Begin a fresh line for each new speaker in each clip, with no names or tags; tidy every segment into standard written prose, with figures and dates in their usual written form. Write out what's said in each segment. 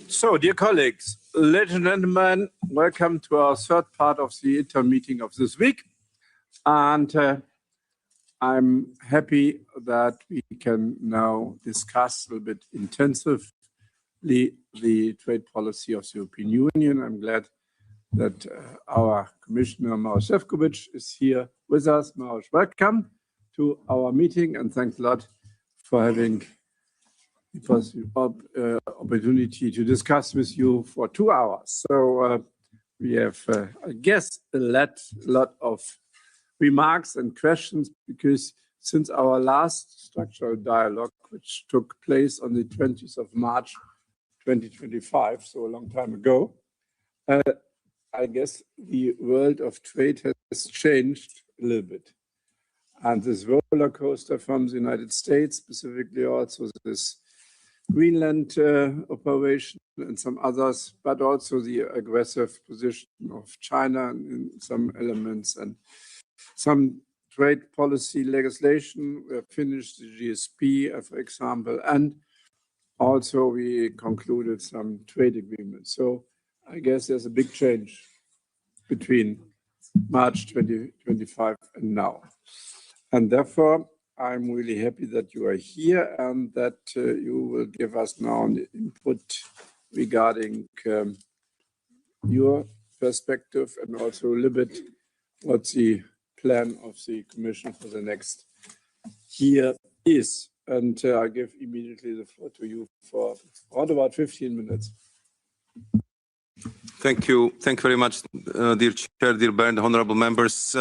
So, dear colleagues, ladies and gentlemen, welcome to our third part of the inter-meeting of this week. And I'm happy that we can now discuss a little bit intensively the trade policy of the European Union. I'm glad that our Commissioner Maros Sefcovic is here with us. Maros, welcome to our meeting, and thanks a lot for having the opportunity to discuss with you for 2 hours. So we have, I guess, a lot of remarks and questions, because since our last structural dialogue, which took place on the 20th of March 2025, so a long time ago, I guess the world of trade has changed a little bit. And this roller coaster from the United States, specifically also this Greenland operation and some others, but also the aggressive position of China in some elements and some trade policy legislation. We have finished the GSP, for example, and also we concluded some trade agreements. So I guess there's a big change between March 2025 and now. And therefore, I'm really happy that you are here and that you will give us now an input regarding your perspective and also a little bit what the plan of the Commission for the next year is. And I give immediately the floor to you for around about 15 minutes.
Thank you. Thank you very much, dear Chair, dear Bernd, honorable members.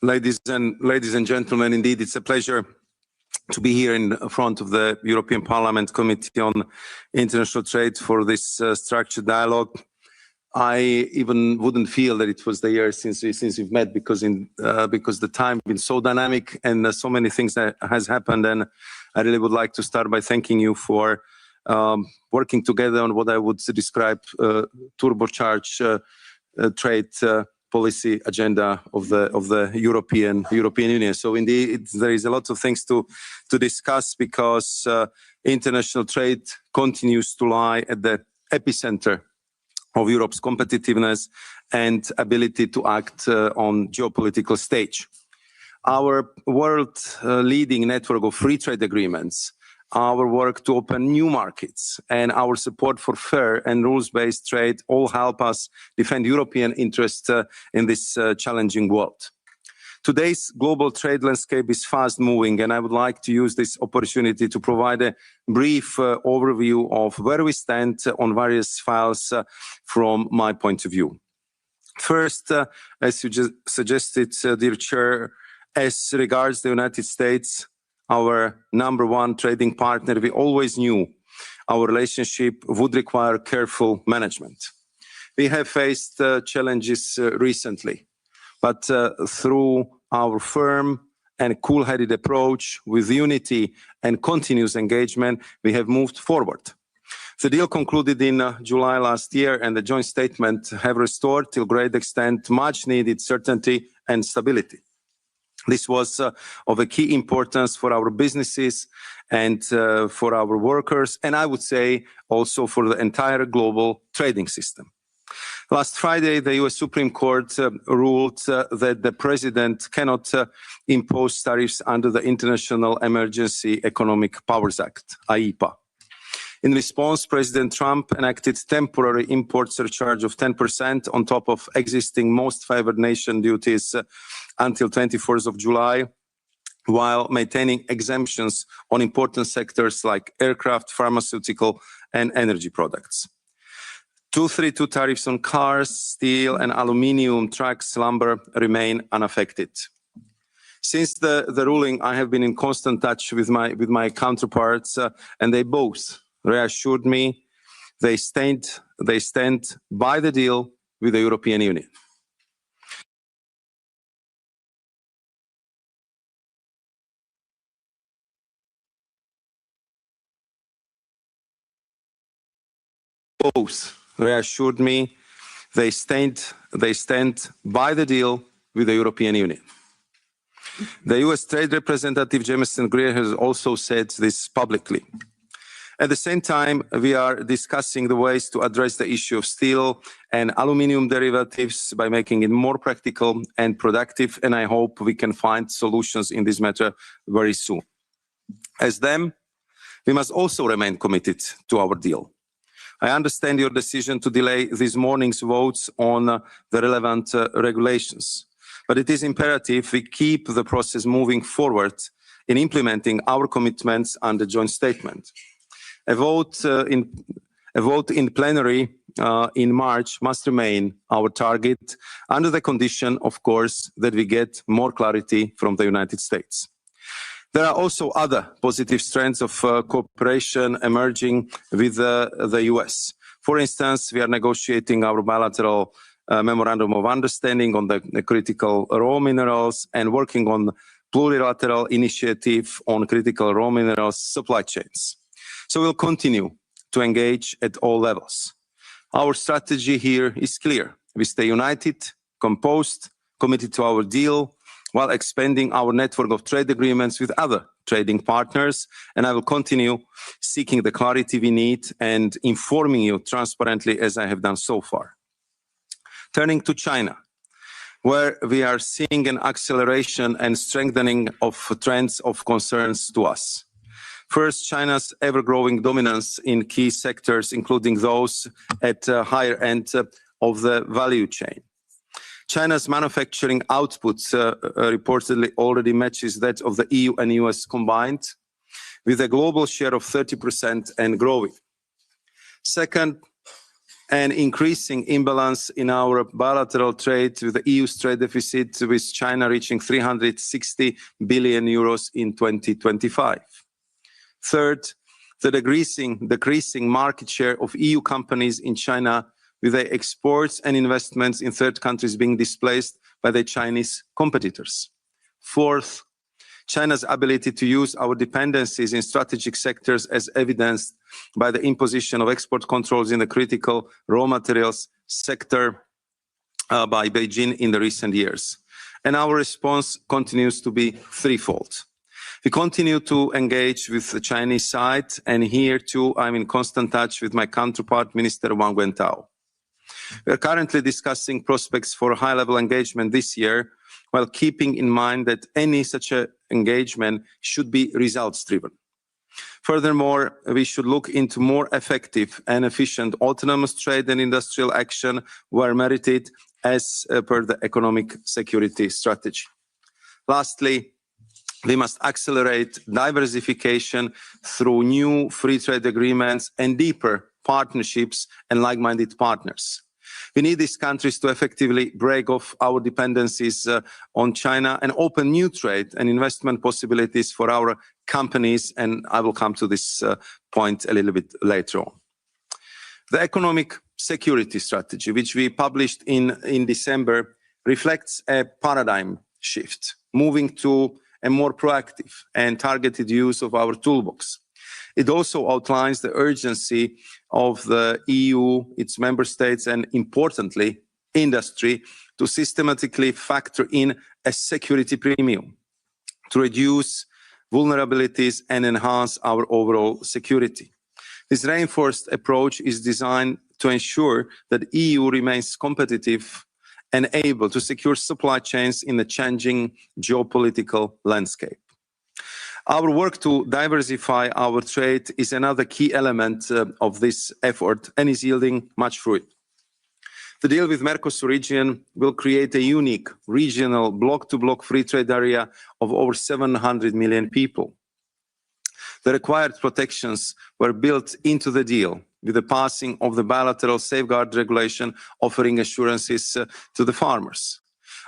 Ladies and gentlemen, indeed, it's a pleasure to be here in front of the European Parliament Committee on International Trade for this structured dialogue. I even wouldn't feel that it was the year since we've met, because the time has been so dynamic and so many things that has happened. And I really would like to start by thanking you for working together on what I would describe turbocharged trade policy agenda of the European Union. So indeed, there is a lot of things to discuss, because international trade continues to lie at the epicenter of Europe's competitiveness and ability to act on geopolitical stage. Our world-leading network of free trade agreements, our work to open new markets, and our support for fair and rules-based trade all help us defend European interests in this challenging world. Today's global trade landscape is fast-moving, and I would like to use this opportunity to provide a brief overview of where we stand on various files from my point of view. First, as you just suggested, dear Chair, as regards the United States, our #1 trading partner, we always knew our relationship would require careful management. We have faced challenges recently, but through our firm and cool-headed approach with unity and continuous engagement, we have moved forward. The deal concluded in July last year, and the joint statement have restored to a great extent much-needed certainty and stability. This was of a key importance for our businesses and for our workers, and I would say also for the entire global trading system. Last Friday, the US Supreme Court ruled that the President cannot impose tariffs under the International Emergency Economic Powers Act, IEEPA. In response, President Trump enacted temporary import surcharge of 10% on top of existing most favored nation duties until 24th of July, while maintaining exemptions on important sectors like aircraft, pharmaceutical, and energy products. 232 tariffs on cars, steel, and aluminium, trucks, lumber remain unaffected. Since the ruling, I have been in constant touch with my counterparts, and they both reassured me they stand by the deal with the European Union. Both reassured me they stand by the deal with the European Union. The US Trade Representative Jameson Greer has also said this publicly. At the same time, we are discussing the ways to address the issue of steel and aluminium derivatives by making it more practical and productive, and I hope we can find solutions in this matter very soon. As them, we must also remain committed to our deal. I understand your decision to delay this morning's votes on the relevant regulations, but it is imperative we keep the process moving forward in implementing our commitments under joint statement. A vote in plenary in March must remain our target, under the condition, of course, that we get more clarity from the United States. There are also other positive strands of cooperation emerging with the US. For instance, we are negotiating our bilateral memorandum of understanding on the critical raw minerals and working on plurilateral initiative on critical raw minerals supply chains. So we'll continue to engage at all levels. Our strategy here is clear. We stay united, composed, committed to our deal, while expanding our network of trade agreements with other trading partners, and I will continue seeking the clarity we need and informing you transparently as I have done so far. Turning to China, where we are seeing an acceleration and strengthening of trends of concerns to us. First, China's ever-growing dominance in key sectors, including those at the higher end of the value chain. China's manufacturing output reportedly already matches that of the EU and US combined, with a global share of 30% and growing. Second, an increasing imbalance in our bilateral trade, with the EU's trade deficit with China reaching 360 billion euros in 2025. Third, the decreasing market share of EU companies in China, with their exports and investments in third countries being displaced by their Chinese competitors. Fourth, China's ability to use our dependencies in strategic sectors as evidenced by the imposition of export controls in the critical raw materials sector by Beijing in the recent years. And our response continues to be threefold. We continue to engage with the Chinese side, and here too I'm in constant touch with my counterpart, Minister Wang Wentao. We are currently discussing prospects for high-level engagement this year, while keeping in mind that any such engagement should be results-driven. Furthermore, we should look into more effective and efficient autonomous trade and industrial action where merited as per the economic security strategy. Lastly, we must accelerate diversification through new free trade agreements and deeper partnerships and like-minded partners. We need these countries to effectively break off our dependencies on China and open new trade and investment possibilities for our companies, and I will come to this point a little bit later on. The economic security strategy, which we published in December, reflects a paradigm shift, moving to a more proactive and targeted use of our toolbox. It also outlines the urgency of the EU, its member states, and importantly, industry, to systematically factor in a security premium to reduce vulnerabilities and enhance our overall security. This reinforced approach is designed to ensure that the EU remains competitive and able to secure supply chains in the changing geopolitical landscape. Our work to diversify our trade is another key element of this effort and is yielding much fruit. The deal with Mercosur region will create a unique regional bloc-to-bloc free trade area of over 700 million people. The required protections were built into the deal with the passing of the bilateral safeguard regulation offering assurances to the farmers.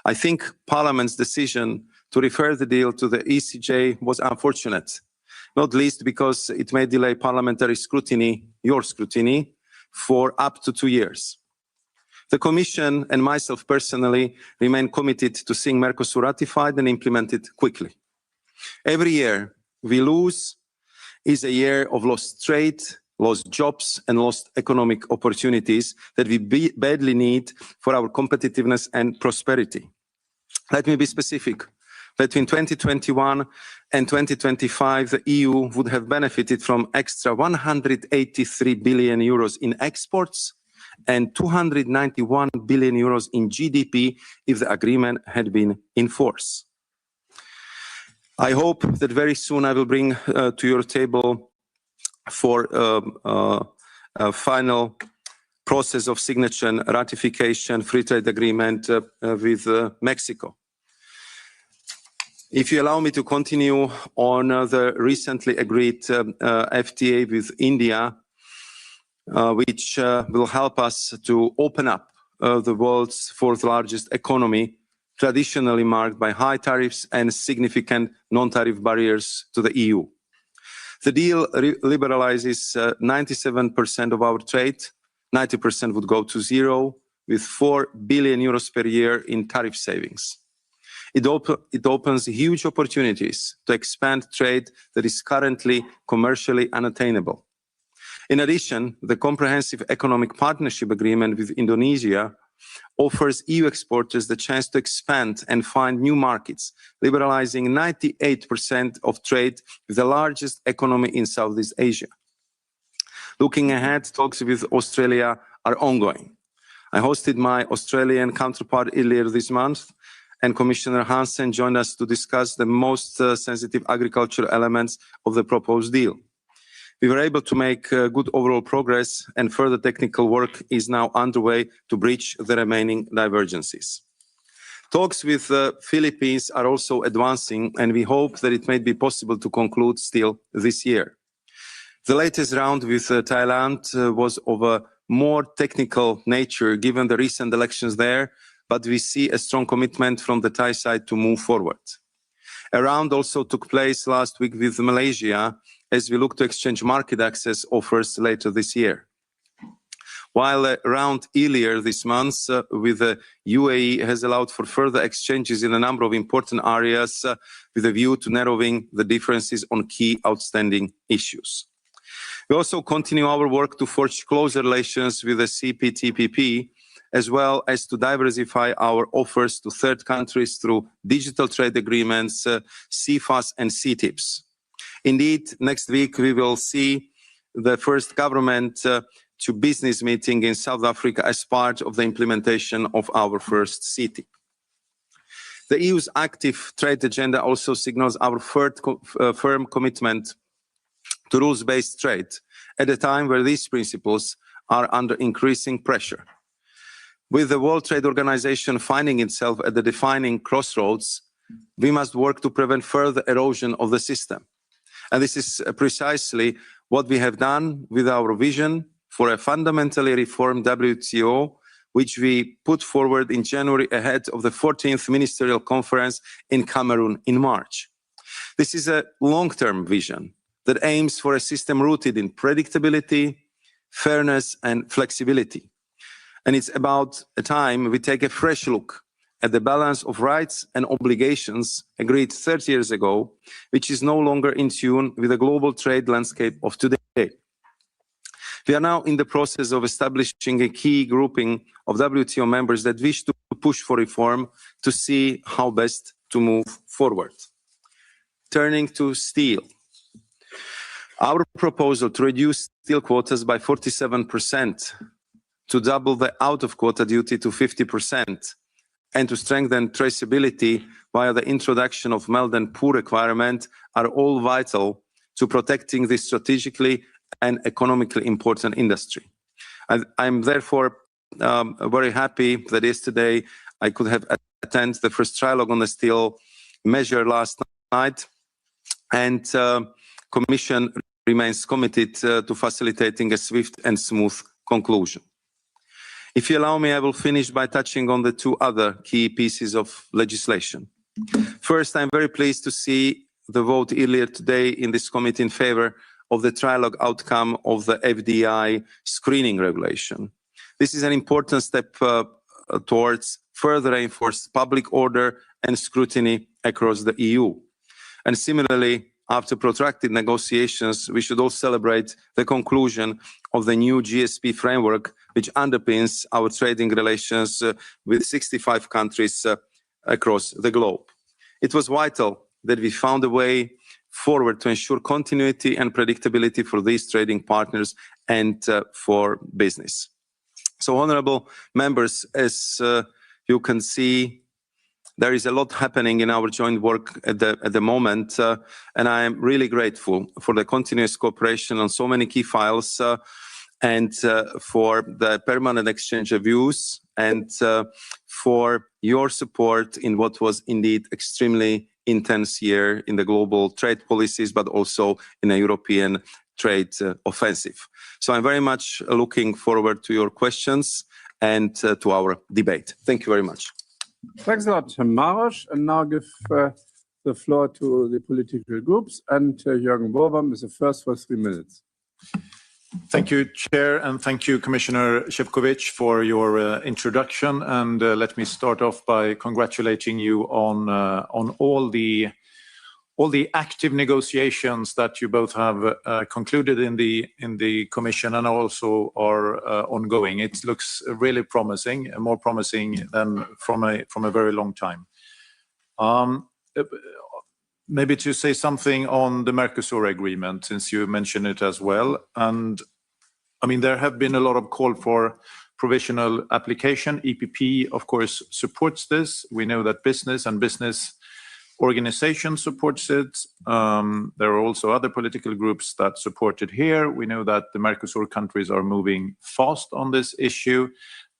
I think Parliament's decision to refer the deal to the ECJ was unfortunate, not least because it may delay parliamentary scrutiny, your scrutiny, for up to 2 years. The Commission and myself personally remain committed to seeing Mercosur ratified and implemented quickly. Every year we lose is a year of lost trade, lost jobs, and lost economic opportunities that we badly need for our competitiveness and prosperity. Let me be specific. Between 2021 and 2025, the EU would have benefited from extra 183 billion euros in exports and 291 billion euros in GDP if the agreement had been in force. I hope that very soon I will bring to your table for a final process of signature and ratification free trade agreement with Mexico. If you allow me to continue on the recently agreed FTA with India, which will help us to open up the world's fourth largest economy, traditionally marked by high tariffs and significant non-tariff barriers to the EU. The deal liberalizes 97% of our trade, 90% would go to zero, with 4 billion euros per year in tariff savings. It opens huge opportunities to expand trade that is currently commercially unattainable. In addition, the Comprehensive Economic Partnership Agreement with Indonesia offers EU exporters the chance to expand and find new markets, liberalizing 98% of trade with the largest economy in Southeast Asia. Looking ahead, talks with Australia are ongoing. I hosted my Australian counterpart earlier this month, and Commissioner Hansen joined us to discuss the most sensitive agricultural elements of the proposed deal. We were able to make good overall progress, and further technical work is now underway to bridge the remaining divergences. Talks with the Philippines are also advancing, and we hope that it may be possible to conclude still this year. The latest round with Thailand was of a more technical nature given the recent elections there, but we see a strong commitment from the Thai side to move forward. A round also took place last week with Malaysia, as we look to exchange market access offers later this year. While a round earlier this month with the UAE has allowed for further exchanges in a number of important areas with a view to narrowing the differences on key outstanding issues. We also continue our work to forge closer relations with the CPTPP, as well as to diversify our offers to third countries through digital trade agreements, CFAs and CTIPs. Indeed, next week we will see the first government to business meeting in South Africa as part of the implementation of our first CTIP. The EU's active trade agenda also signals our firm commitment to rules-based trade at a time where these principles are under increasing pressure. With the World Trade Organization finding itself at the defining crossroads, we must work to prevent further erosion of the system. And this is precisely what we have done with our vision for a fundamentally reformed WTO, which we put forward in January ahead of the 14th Ministerial Conference in Cameroon in March. This is a long-term vision that aims for a system rooted in predictability, fairness, and flexibility. And it's about a time we take a fresh look at the balance of rights and obligations agreed 30 years ago, which is no longer in tune with the global trade landscape of today. We are now in the process of establishing a key grouping of WTO members that wish to push for reform to see how best to move forward. Turning to steel. Our proposal to reduce steel quotas by 47%, to double the out-of-quota duty to 50%, and to strengthen traceability via the introduction of melt and pour requirement are all vital to protecting this strategically and economically important industry. I'm therefore very happy that yesterday I could have attended the first trilogue on the steel measure last night, and Commission remains committed to facilitating a swift and smooth conclusion. If you allow me, I will finish by touching on the two other key pieces of legislation. First, I'm very pleased to see the vote earlier today in this committee in favor of the trilogue outcome of the FDI screening regulation. This is an important step towards further reinforced public order and scrutiny across the EU. And similarly, after protracted negotiations, we should all celebrate the conclusion of the new GSP framework, which underpins our trading relations with 65 countries across the globe. It was vital that we found a way forward to ensure continuity and predictability for these trading partners and for business. So, honorable members, as you can see, there is a lot happening in our joint work at the moment, and I am really grateful for the continuous cooperation on so many key files and for the permanent exchange of views and for your support in what was indeed extremely intense year in the global trade policies, but also in a European trade offensive. So I'm very much looking forward to your questions and to our debate. Thank you very much.
Thanks a lot, Maros. And now give the floor to the political groups. And Jürgen Borbam is the first for 3 minutes.
Thank you, Chair, and thank you, Commissioner Sefcovic, for your introduction. And let me start off by congratulating you on all the active negotiations that you both have concluded in the Commission and also are ongoing. It looks really promising, more promising than from a very long time. Maybe to say something on the Mercosur agreement, since you mentioned it as well. And I mean, there have been a lot of call for provisional application. EPP, of course, supports this. We know that business organization supports it. There are also other political groups that support it here. We know that the Mercosur countries are moving fast on this issue,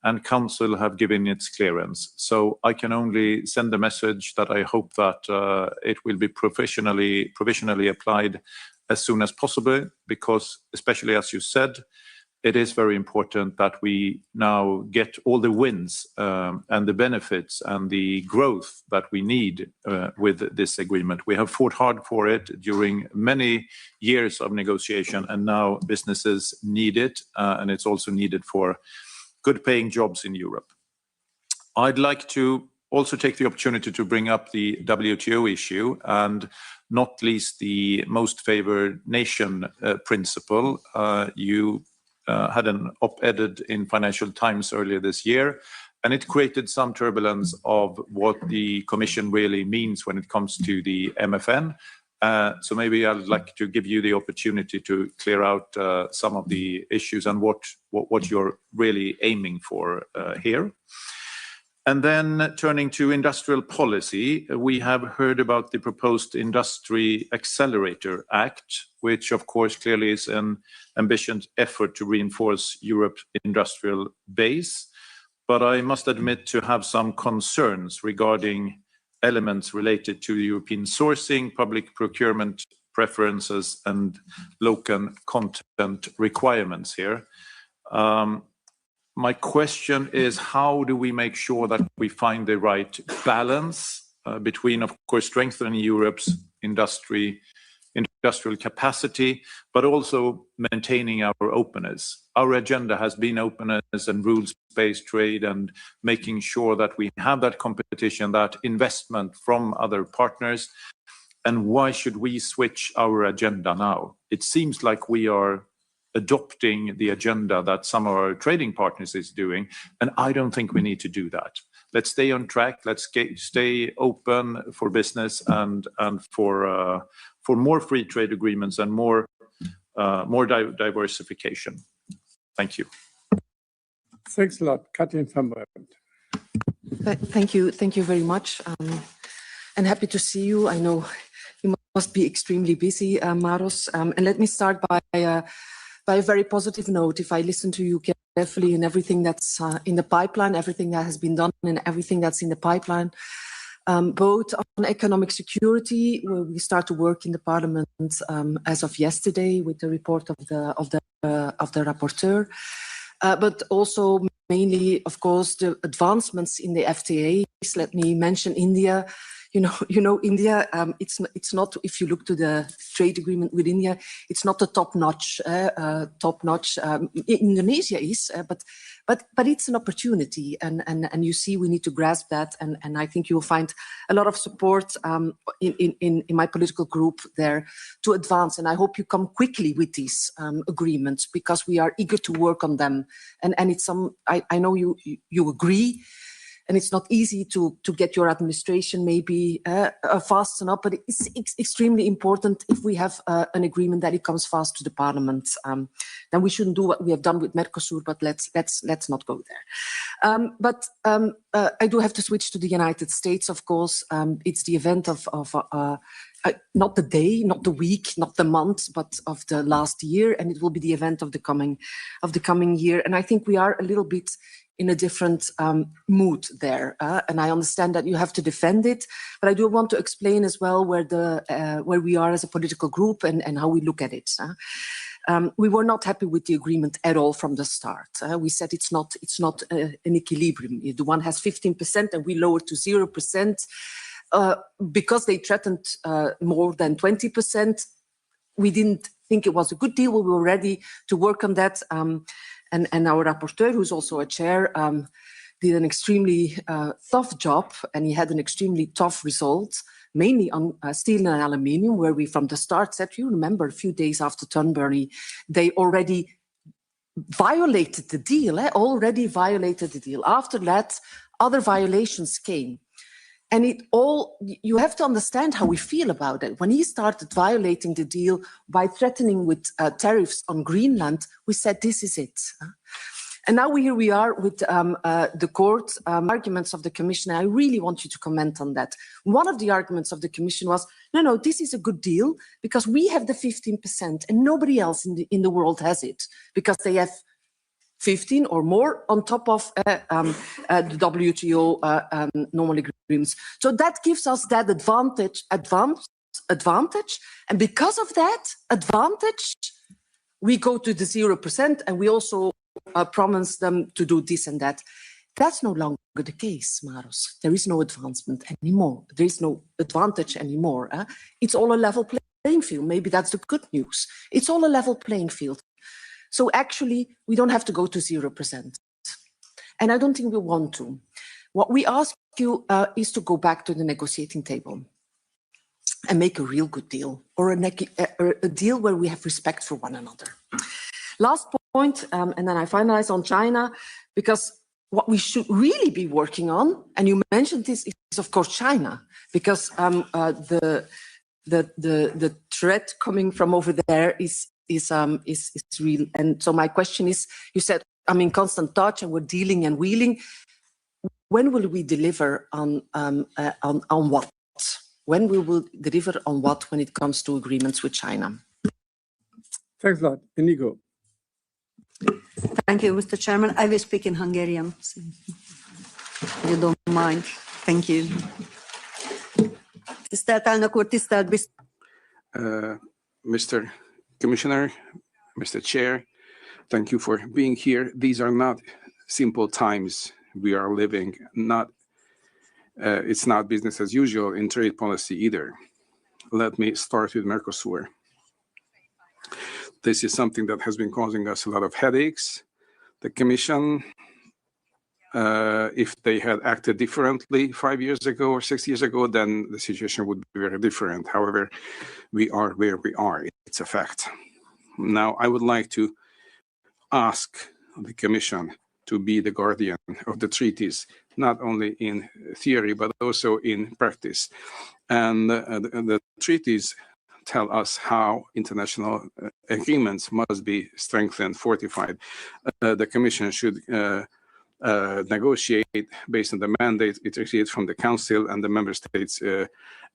and Council have given its clearance. So I can only send a message that I hope that it will be provisionally applied as soon as possible, because especially as you said, it is very important that we now get all the wins and the benefits and the growth that we need with this agreement. We have fought hard for it during many years of negotiation, and now businesses need it, and it's also needed for good paying jobs in Europe. I'd like to also take the opportunity to bring up the WTO issue, and not least the most favored nation principle. You had an op-ed in Financial Times earlier this year, and it created some turbulence of what the Commission really means when it comes to the MFN. So maybe I'd like to give you the opportunity to clear out some of the issues and what you're really aiming for here. And then turning to industrial policy, we have heard about the proposed Industry Accelerator Act, which of course clearly is an ambitious effort to reinforce Europe's industrial base. But I must admit to have some concerns regarding elements related to European sourcing, public procurement preferences, and local content requirements here. My question is, how do we make sure that we find the right balance between, of course, strengthening Europe's industrial capacity, but also maintaining our openness? Our agenda has been openness and rules-based trade and making sure that we have that competition, that investment from other partners. And why should we switch our agenda now? It seems like we are adopting the agenda that some of our trading partners is doing, and I don't think we need to do that. Let's stay on track. Let's stay open for business and for more free trade agreements and more diversification. Thank you.
Thanks a lot, Katrin van Bremt.
Thank you very much, and happy to see you. I know you must be extremely busy, Maros. And let me start by a very positive note. If I listen to you carefully and everything that's in the pipeline, everything that has been done and everything that's in the pipeline, both on economic security, where we start to work in the Parliament as of yesterday with the report of the rapporteur, but also mainly, of course, the advancements in the FTAs. Let me mention India. India, it's not, if you look to the trade agreement with India, it's not the top-notch. Indonesia is, but it's an opportunity, and you see we need to grasp that, and I think you will find a lot of support in my political group there to advance, and I hope you come quickly with these agreements, because we are eager to work on them, and it's I know you agree. And it's not easy to get your administration maybe fast enough, but it's extremely important if we have an agreement that it comes fast to the Parliament. Then we shouldn't do what we have done with Mercosur, but let's not go there. But I do have to switch to the United States, of course. It's the event of not the day, not the week, not the month, but of the last year, and it will be the event of the coming year. And I think we are a little bit in a different mood there, and I understand that you have to defend it, but I do want to explain as well where we are as a political group and how we look at it. We were not happy with the agreement at all from the start. We said it's not an equilibrium. The one has 15% and we lowered to 0%. Because they threatened more than 20%, we didn't think it was a good deal. We were ready to work on that. And our rapporteur, who's also a chair, did an extremely tough job, and he had an extremely tough result, mainly on steel and aluminium, where we from the start said, you remember, a few days after Turnberry, they already violated the deal, After that, other violations came. And you have to understand how we feel about it. When he started violating the deal by threatening with tariffs on Greenland, we said, this is it. And now here we are with the court arguments of the Commission. I really want you to comment on that. One of the arguments of the Commission was, no, this is a good deal because we have the 15% and nobody else in the world has it, because they have 15 or more on top of the WTO normal agreements. So that gives us that advantage. And because of that advantage, we go to the 0%, and we also promise them to do this and that. That's no longer the case, Maros. There is no advancement anymore. There is no advantage anymore. It's all a level playing field. Maybe that's the good news. It's all a level playing field. So actually, we don't have to go to 0%. And I don't think we want to. What we ask you is to go back to the negotiating table and make a real good deal, or a deal where we have respect for one another. Last point, and then I finalize on China, because what we should really be working on, and you mentioned this, is of course China, because the threat coming from over there is real. And so my question is, you said I'm in constant touch and we're dealing and wheeling. When will we deliver on what? When we will deliver on what when it comes to agreements with China?
Thanks a lot. Inigo.
Thank you, Mr. Chairman. I will speak in Hungarian, if you don't mind. Thank you. Tisztelt elnök úr, tisztelt biztos.
Mr. Commissioner, Mr. Chair, thank you for being here. These are not simple times we are living. It's not business as usual in trade policy either. Let me start with Mercosur. This is something that has been causing us a lot of headaches. The Commission, if they had acted differently 5 years ago or 6 years ago, then the situation would be very different. However, we are where we are. It's a fact. Now, I would like to ask the Commission to be the guardian of the treaties, not only in theory, but also in practice. And the treaties tell us how international agreements must be strengthened, fortified. The Commission should negotiate based on the mandate it receives from the Council, and the Member States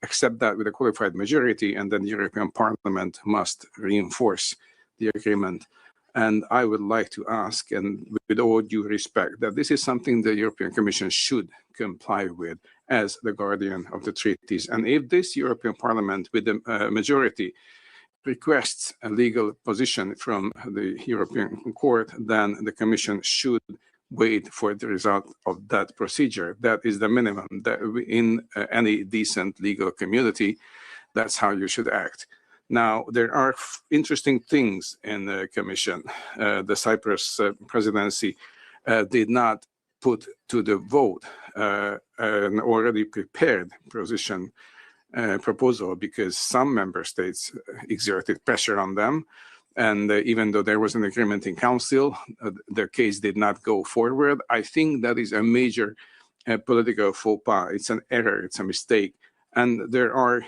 accept that with a qualified majority, and then the European Parliament must reinforce the agreement. And I would like to ask, and with all due respect, that this is something the European Commission should comply with as the guardian of the treaties. And if this European Parliament with the majority requests a legal position from the European Court, then the Commission should wait for the result of that procedure. That is the minimum that in any decent legal community, that's how you should act. Now, there are interesting things in the Commission. The Cyprus presidency did not put to the vote an already prepared position proposal because some member states exerted pressure on them. And even though there was an agreement in Council, their case did not go forward. I think that is a major political faux pas. It's an error, it's a mistake. And there are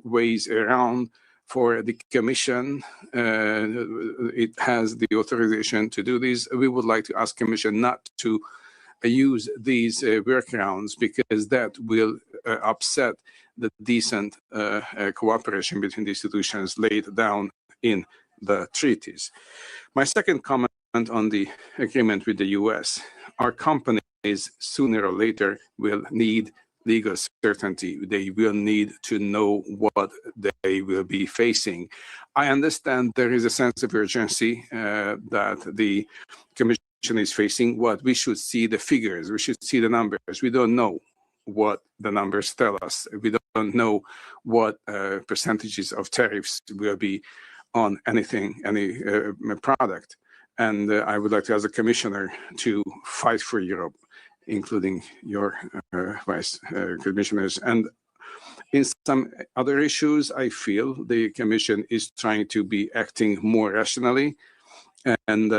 ways around for the Commission. It has the authorization to do this. We would like to ask Commission not to use these workarounds because that will upset the decent cooperation between the institutions laid down in the treaties. My second comment on the agreement with the US, our companies sooner or later will need legal certainty. They will need to know what they will be facing. I understand there is a sense of urgency that the Commission is facing. What we should see the figures, we should see the numbers. We don't know what the numbers tell us. We don't know what percentages of tariffs will be on anything, any product. And I would like to ask the Commissioner to fight for Europe, including your Vice Commissioners. And in some other issues, I feel the Commission is trying to be acting more rationally and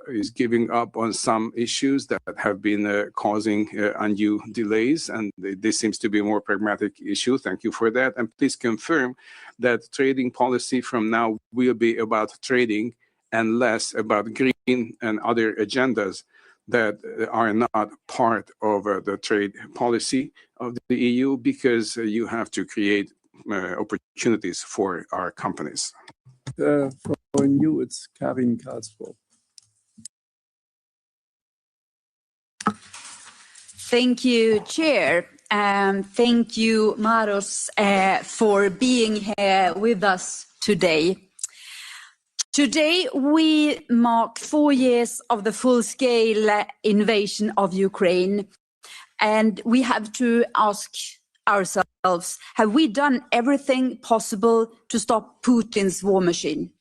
is giving up on some issues that have been causing undue delays. And this seems to be a more pragmatic issue. Thank you for that. And please confirm that trading policy from now will be about trading and less about green and other agendas that are not part of the trade policy of the EU, because you have to create opportunities for our companies.
For you, it's Karin Karlsruhe.
Thank you, Chair. Thank you, Maros, for being here with us today. Today, we mark 4 years of the full-scale invasion of Ukraine, and we have to ask ourselves, have we done everything possible to stop Putin's war machine?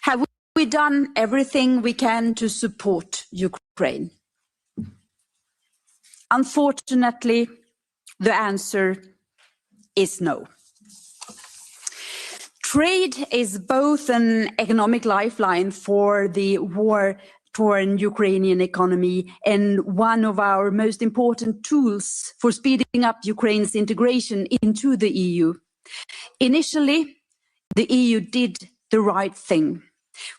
Have we done everything we can to support Ukraine? Unfortunately, the answer is no. Trade is both an economic lifeline for the war-torn Ukrainian economy and one of our most important tools for speeding up Ukraine's integration into the EU. Initially, the EU did the right thing.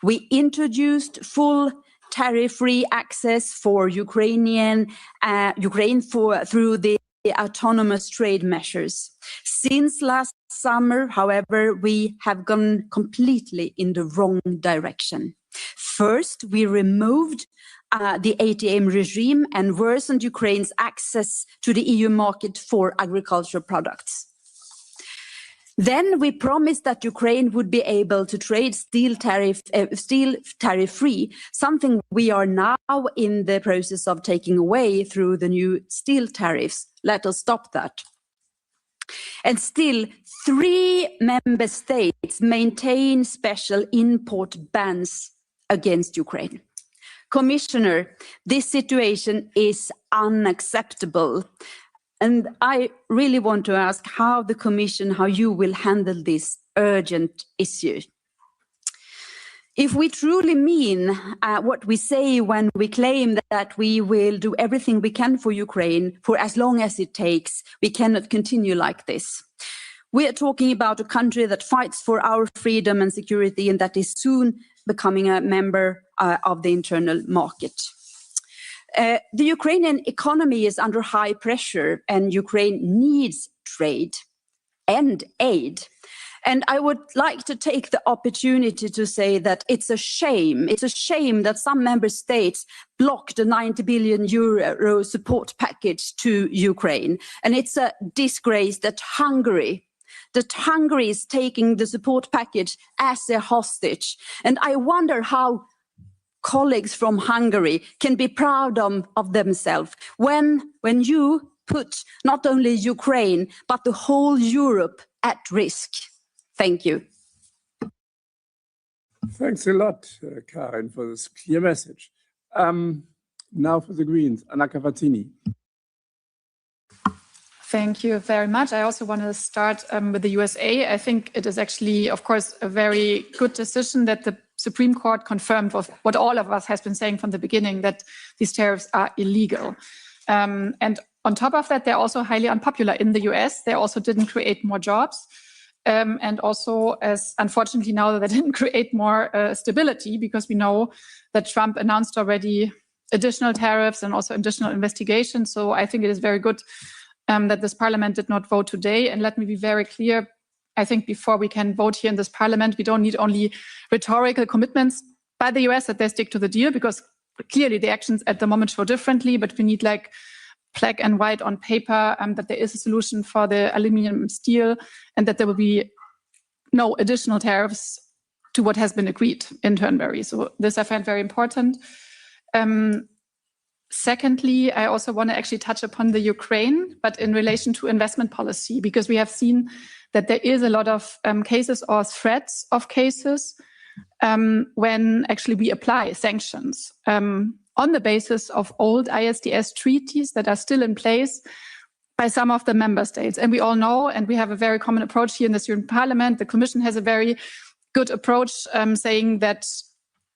We introduced full tariff-free access for Ukraine through the autonomous trade measures. Since last summer, however, we have gone completely in the wrong direction. First, we removed the ATM regime and worsened Ukraine's access to the EU market for agricultural products. Then we promised that Ukraine would be able to trade steel tariff-free, something we are now in the process of taking away through the new steel tariffs. Let us stop that. And still, 3 member states maintain special import bans against Ukraine. Commissioner, this situation is unacceptable. And I really want to ask how the Commission, how you will handle this urgent issue. If we truly mean what we say when we claim that we will do everything we can for Ukraine for as long as it takes, we cannot continue like this. We are talking about a country that fights for our freedom and security and that is soon becoming a member of the internal market. The Ukrainian economy is under high pressure and Ukraine needs trade and aid. And I would like to take the opportunity to say that it's a shame. It's a shame that some member states blocked a 90 billion euro support package to Ukraine. And it's a disgrace that Hungary, that Hungary is taking the support package as a hostage. And I wonder how colleagues from Hungary can be proud of themselves when you put not only Ukraine, but the whole Europe at risk. Thank you.
Thanks a lot, Karin, for this clear message. Now for the Greens, Anna Cavazzini.
Thank you very much. I also want to start with the USA. I think it is actually, of course, a very good decision that the Supreme Court confirmed what all of us has been saying from the beginning, that these tariffs are illegal. And on top of that, they're also highly unpopular in the US. They also didn't create more jobs. And also, as unfortunately now, they didn't create more stability, because we know that Trump announced already additional tariffs and also additional investigations. So I think it is very good that this parliament did not vote today. And let me be very clear. I think before we can vote here in this parliament, we don't need only rhetorical commitments by the US that they stick to the deal, because clearly the actions at the moment show differently, but we need like black and white on paper that there is a solution for the aluminum and steel, and that there will be no additional tariffs to what has been agreed in Turnberry. So this I find very important. Secondly, I also want to actually touch upon the Ukraine, but in relation to investment policy, because we have seen that there is a lot of cases or threats of cases when actually we apply sanctions on the basis of old ISDS treaties that are still in place by some of the member states. And we all know, and we have a very common approach here in this European Parliament, the Commission has a very good approach saying that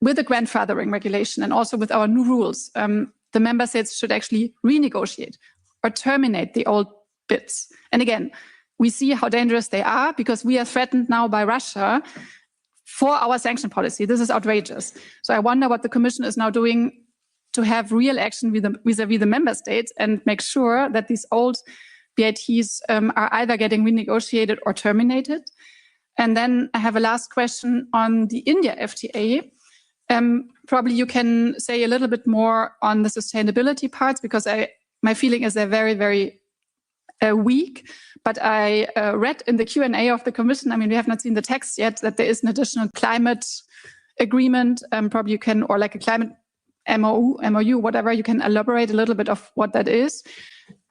with the grandfathering regulation and also with our new rules, the member states should actually renegotiate or terminate the old bids. And again, we see how dangerous they are, because we are threatened now by Russia for our sanction policy. This is outrageous. So I wonder what the Commission is now doing to have real action vis-à-vis the member states and make sure that these old BITs are either getting renegotiated or terminated. And then I have a last question on the India FTA. Probably you can say a little bit more on the sustainability parts, because my feeling is they're very, very weak. But I read in the Q&A of the Commission, I mean, we have not seen the text yet, that there is an additional climate agreement. Probably you can, or like a climate MOU, whatever, you can elaborate a little bit of what that is.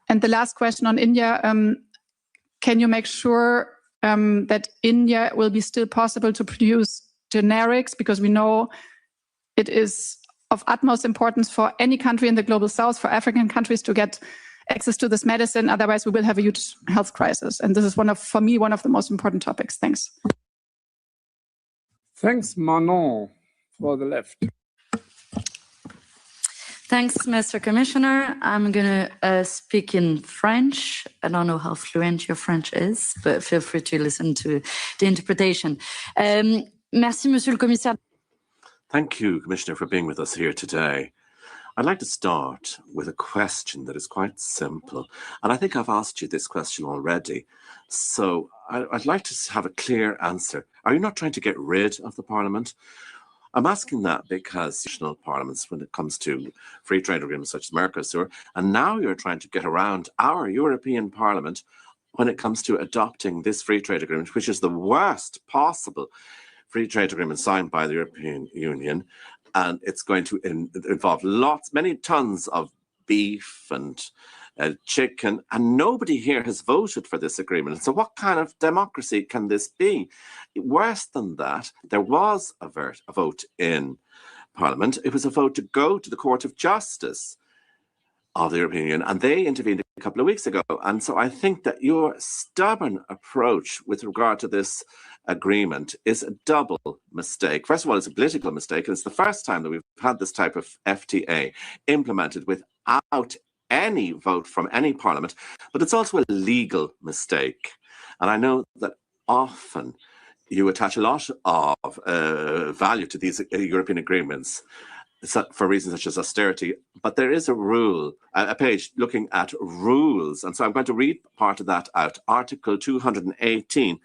And the last question on India, can you make sure that India will be still possible to produce generics? Because we know it is of utmost importance for any country in the global south, for African countries, to get access to this medicine. Otherwise, we will have a huge health crisis. And this is for me, one of the most important topics. Thanks.
Thanks, Manon, for the left.
Thanks, Mr. Commissioner. I'm going to speak in French. I don't know how fluent your French is, but feel free to listen to the interpretation. Merci, Monsieur le Commissaire.
Thank you, Commissioner, for being with us here today. I'd like to start with a question that is quite simple. And I think I've asked you this question already. So I'd like to have a clear answer. Are you not trying to get rid of the Parliament? I'm asking that because national parliaments, when it comes to free trade agreements such as Mercosur, and now you're trying to get around our European Parliament when it comes to adopting this free trade agreement, which is the worst possible free trade agreement signed by the European Union. And it's going to involve many tons of beef and chicken, and nobody here has voted for this agreement. So what kind of democracy can this be? Worse than that, there was a vote in Parliament. It was a vote to go to the Court of Justice of the European Union, and they intervened a couple of weeks ago. And so I think that your stubborn approach with regard to this agreement is a double mistake. First of all, it's a political mistake, and it's the first time that we've had this type of FTA implemented without any vote from any parliament, but it's also a legal mistake. And I know that often you attach a lot of value to these European agreements for reasons such as austerity, but there is a rule, a page looking at rules. And so I'm going to read part of that out. Article 218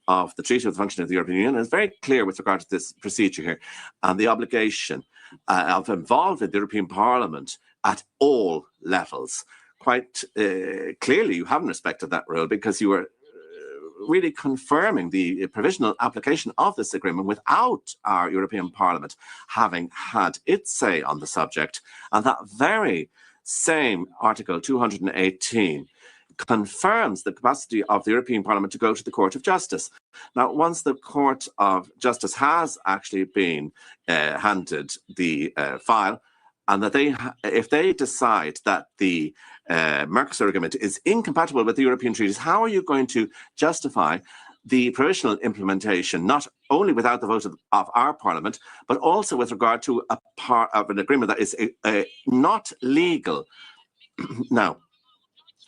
of the Treaty of the Function of the European Union is very clear with regard to this procedure here and the obligation of involving the European Parliament at all levels. Quite clearly, you haven't respected that rule because you were really confirming the provisional application of this agreement without our European Parliament having had its say on the subject. And that very same Article 218 confirms the capacity of the European Parliament to go to the Court of Justice. Now, once the Court of Justice has actually been handed the file, and that if they decide that the Mercosur agreement is incompatible with the European treaties, how are you going to justify the provisional implementation, not only without the vote of our Parliament, but also with regard to a part of an agreement that is not legal? Now,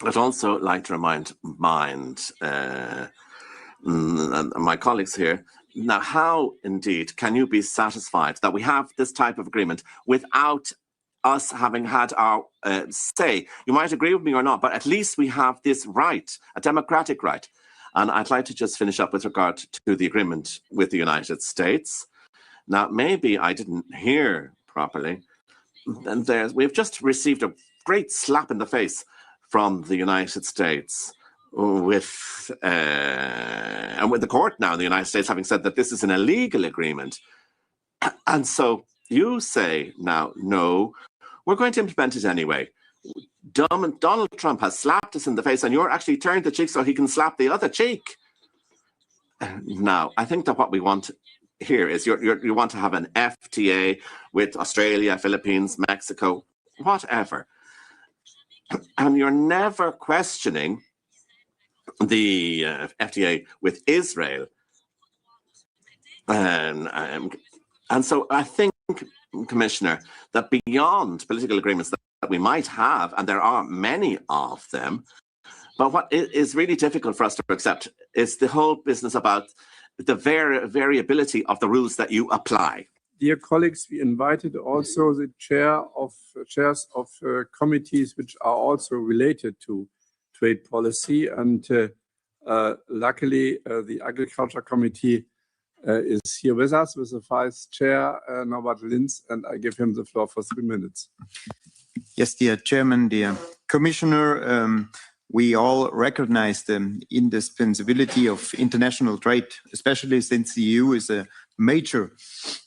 I'd also like to remind my colleagues here, now how indeed can you be satisfied that we have this type of agreement without us having had our say? You might agree with me or not, but at least we have this right, a democratic right. And I'd like to just finish up with regard to the agreement with the United States. Now, maybe I didn't hear properly. And we've just received a great slap in the face from the United States with the court now in the United States having said that this is an illegal agreement. And so you say now, no, we're going to implement it anyway. Donald Trump has slapped us in the face and you're actually turned the cheek so he can slap the other cheek. Now, I think that what we want here is you want to have an FTA with Australia, Philippines, Mexico, whatever. And you're never questioning the FTA with Israel. And so I think, Commissioner, that beyond political agreements that we might have, and there are many of them, but what is really difficult for us to accept is the whole business about the variability of the rules that you apply.
Dear colleagues, we invited also the chairs of committees which are also related to trade policy, and luckily the Agriculture Committee is here with us with the Vice Chair, Norbert Linz, and I give him the floor for 3 minutes.
Yes, dear Chairman, dear Commissioner, we all recognize the indispensability of international trade, especially since the EU is a major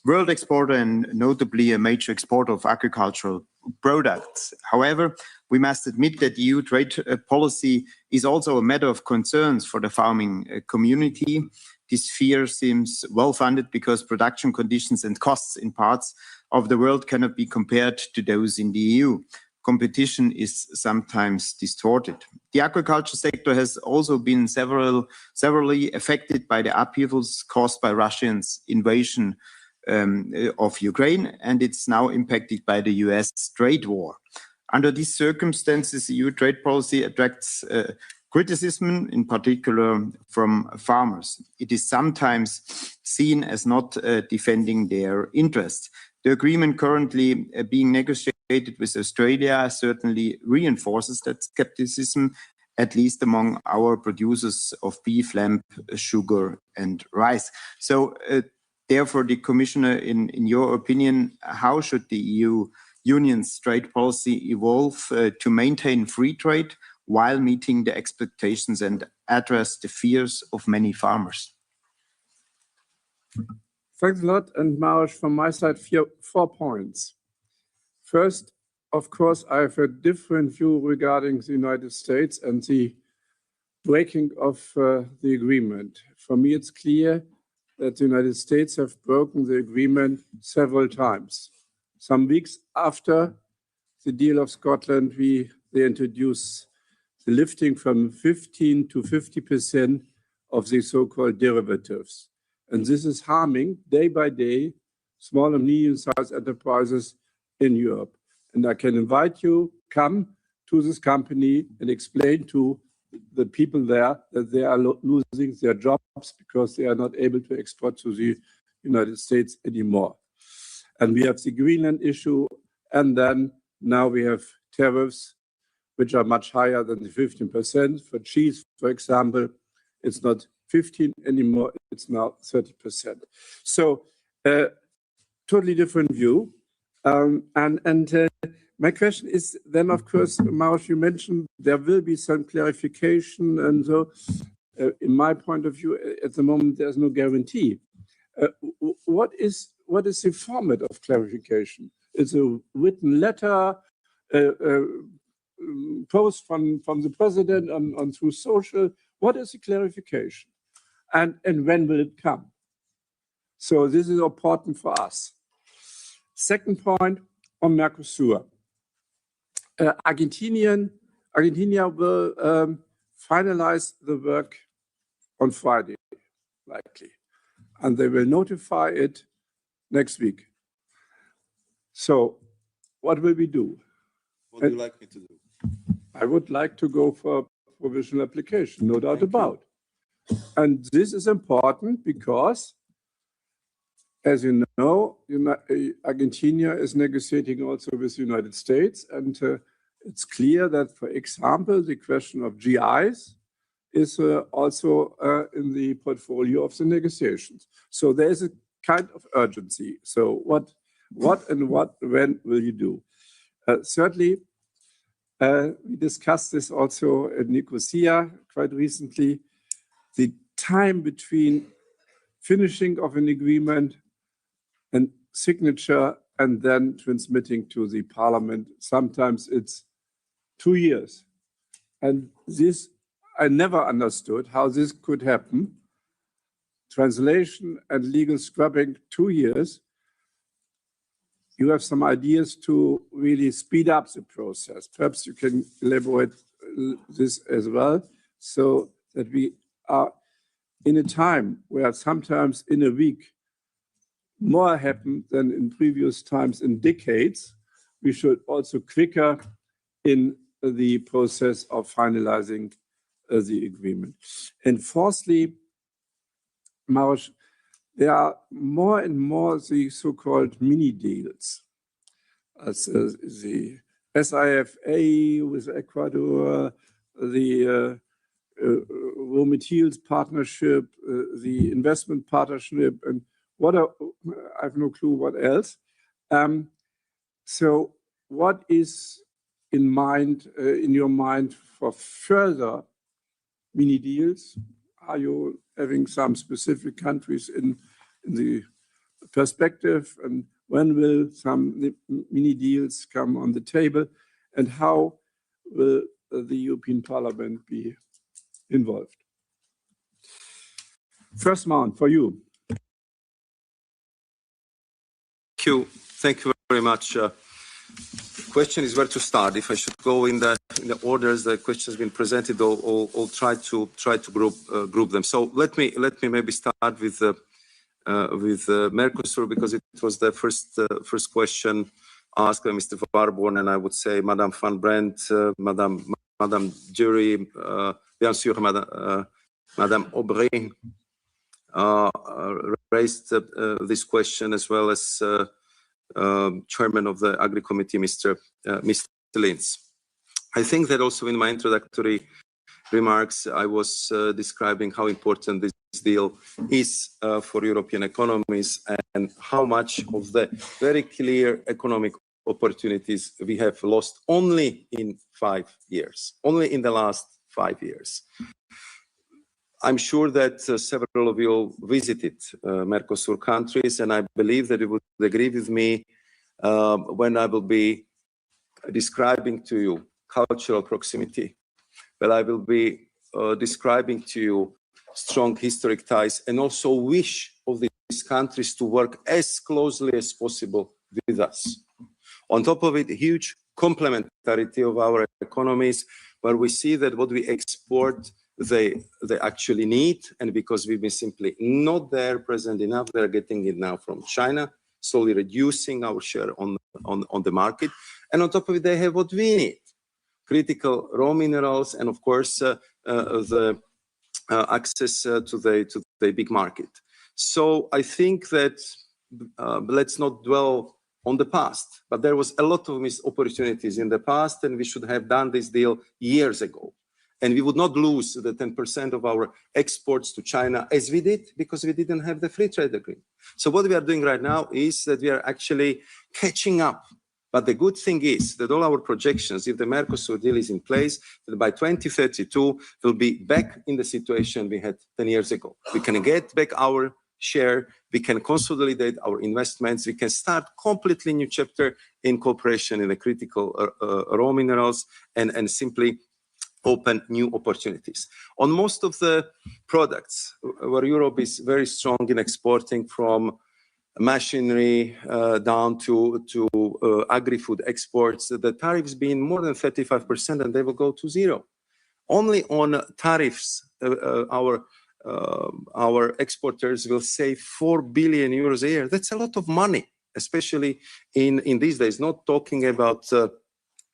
world exporter and notably a major exporter of agricultural products. However, we must admit that EU trade policy is also a matter of concerns for the farming community. This fear seems well-funded because production conditions and costs in parts of the world cannot be compared to those in the EU. Competition is sometimes distorted. The agriculture sector has also been severely affected by the upheavals caused by Russia's invasion of Ukraine, and it's now impacted by the US trade war. Under these circumstances, EU trade policy attracts criticism, in particular from farmers. It is sometimes seen as not defending their interests. The agreement currently being negotiated with Australia certainly reinforces that skepticism, at least among our producers of beef, lamb, sugar, and rice. So, therefore, the Commissioner, in your opinion, how should the EU Union's trade policy evolve to maintain free trade while meeting the expectations and address the fears of many farmers?
Thanks a lot. And Maros, from my side, 4 points. First, of course, I have a different view regarding the United States and the breaking of the agreement. For me, it's clear that the United States have broken the agreement several times. Some weeks after the deal of Scotland, they introduced the lifting from 15 to 50% of the so-called derivatives. And this is harming day by day small and medium-sized enterprises in Europe. And I can invite you, come to this company and explain to the people there that they are losing their jobs because they are not able to export to the United States anymore. And we have the Greenland issue, and then now we have tariffs, which are much higher than the 15%. For cheese, for example, it's not 15 anymore, it's now 30%. So, totally different view. My question is then, of course, Maros, you mentioned there will be some clarification, and so in my point of view, at the moment, there's no guarantee. What is the format of clarification? It's a written letter, post from the president on through social. What is the clarification? And when will it come? So this is important for us. Second point on Mercosur. Argentina will finalize the work on Friday, likely, and they will notify it next week. So what will we do?
What would you like me to do?
I would like to go for provisional application, no doubt about. And this is important because, as you know, Argentina is negotiating also with the United States, and it's clear that, for example, the question of GIs is also in the portfolio of the negotiations. So there is a kind of urgency. So when will you do? Thirdly, we discussed this also at Nicosia quite recently. The time between finishing of an agreement and signature and then transmitting to the parliament, sometimes it's 2 years. And this, I never understood how this could happen. Translation and legal scrubbing, 2 years. You have some ideas to really speed up the process. Perhaps you can elaborate this as well, so that we are in a time where sometimes in a week more happen than in previous times in decades. We should also quicker in the process of finalizing the agreement. And fourthly, Maros, there are more and more the so-called mini deals. As the SIFA with Ecuador, the raw materials partnership, the investment partnership, and I have no clue what else. So what is in your mind for further mini deals? Are you having some specific countries in the perspective, and when will some mini deals come on the table, and how will the European Parliament be involved? First round for you.
Thank you very much. Question is where to start. If I should go in the orders the questions been presented, or try to group them. So let me maybe start with Mercosur, because it was the first question asked by Mr. Warborn, and I would say Madame Van Brandt, Madame Jury, bien sûr, Madame Aubry raised this question, as well as Chairman of the Agri Committee, Mr. Linz. I think that also in my introductory remarks, I was describing how important this deal is for European economies, and how much of the very clear economic opportunities we have lost only in 5 years, only in the last 5 years. I'm sure that several of you visited Mercosur countries, and I believe that you would agree with me when I will be describing to you cultural proximity, but I will be describing to you strong historic ties, and also wish of these countries to work as closely as possible with us. On top of it, huge complementarity of our economies, where we see that what we export they actually need, and because we've been simply not there present enough, they're getting it now from China, slowly reducing our share on the market. And on top of it, they have what we need: critical raw minerals, and of course the access to the big market. So I think that let's not dwell on the past, but there was a lot of missed opportunities in the past, and we should have done this deal years ago. And we would not lose the 10% of our exports to China as we did, because we didn't have the free trade agreement. So what we are doing right now is that we are actually catching up But the good thing is that all our projections, if the Mercosur deal is in place, that by 2032, we'll be back in the situation we had 10 years ago. We can get back our share, we can consolidate our investments, we can start completely new chapter in cooperation in the critical raw minerals and simply open new opportunities. On most of the products where Europe is very strong in exporting, from machinery down to agri-food exports, the tariffs being more than 35%, and they will go to zero. Only on tariffs, our exporters will save 4 billion euros a year. That's a lot of money, especially in these days. Not talking about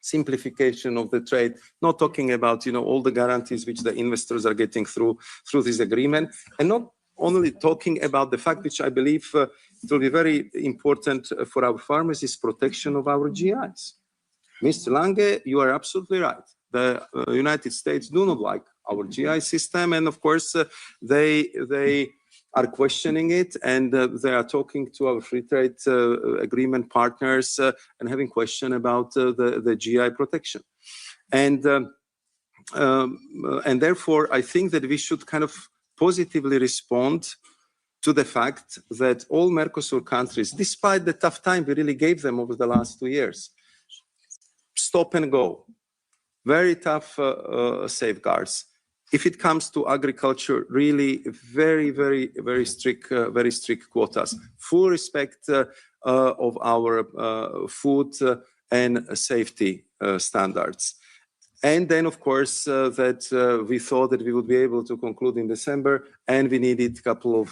simplification of the trade, not talking about all the guarantees which the investors are getting through this agreement, and not only talking about the fact which I believe it will be very important for our farmers is protection of our GIs. Mr. Lange, you are absolutely right. The United States do not like our GI system, and of course they are questioning it, and they are talking to our free trade agreement partners and having question about the GI protection. And therefore, I think that we should kind of positively respond to the fact that all Mercosur countries, despite the tough time we really gave them over the last 2 years, stop and go, very tough safeguards. If it comes to agriculture, really very strict quotas, full respect of our food and safety standards. And then, of course, that we thought that we would be able to conclude in December, and we needed a couple of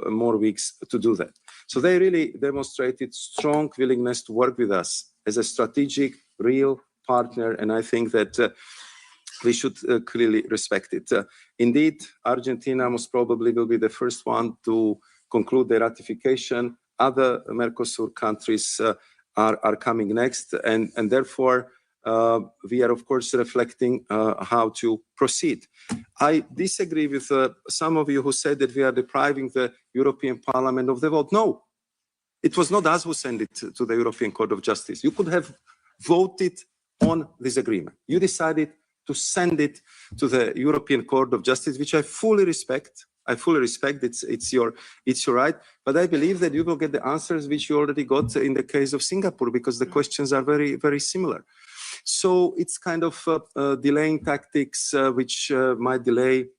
more weeks to do that. So they really demonstrated strong willingness to work with us as a strategic, real partner, and I think that we should clearly respect it. Indeed, Argentina most probably will be the first one to conclude the ratification. Other Mercosur countries are coming next, and therefore we are, of course, reflecting how to proceed. I disagree with some of you who said that we are depriving the European Parliament of the vote. No, it was not us who sent it to the European Court of Justice. You could have voted on this agreement. You decided to send it to the European Court of Justice, which I fully respect. It's your right. But I believe that you will get the answers which you already got in the case of Singapore, because the questions are very similar. So it's kind of delaying tactics which might delay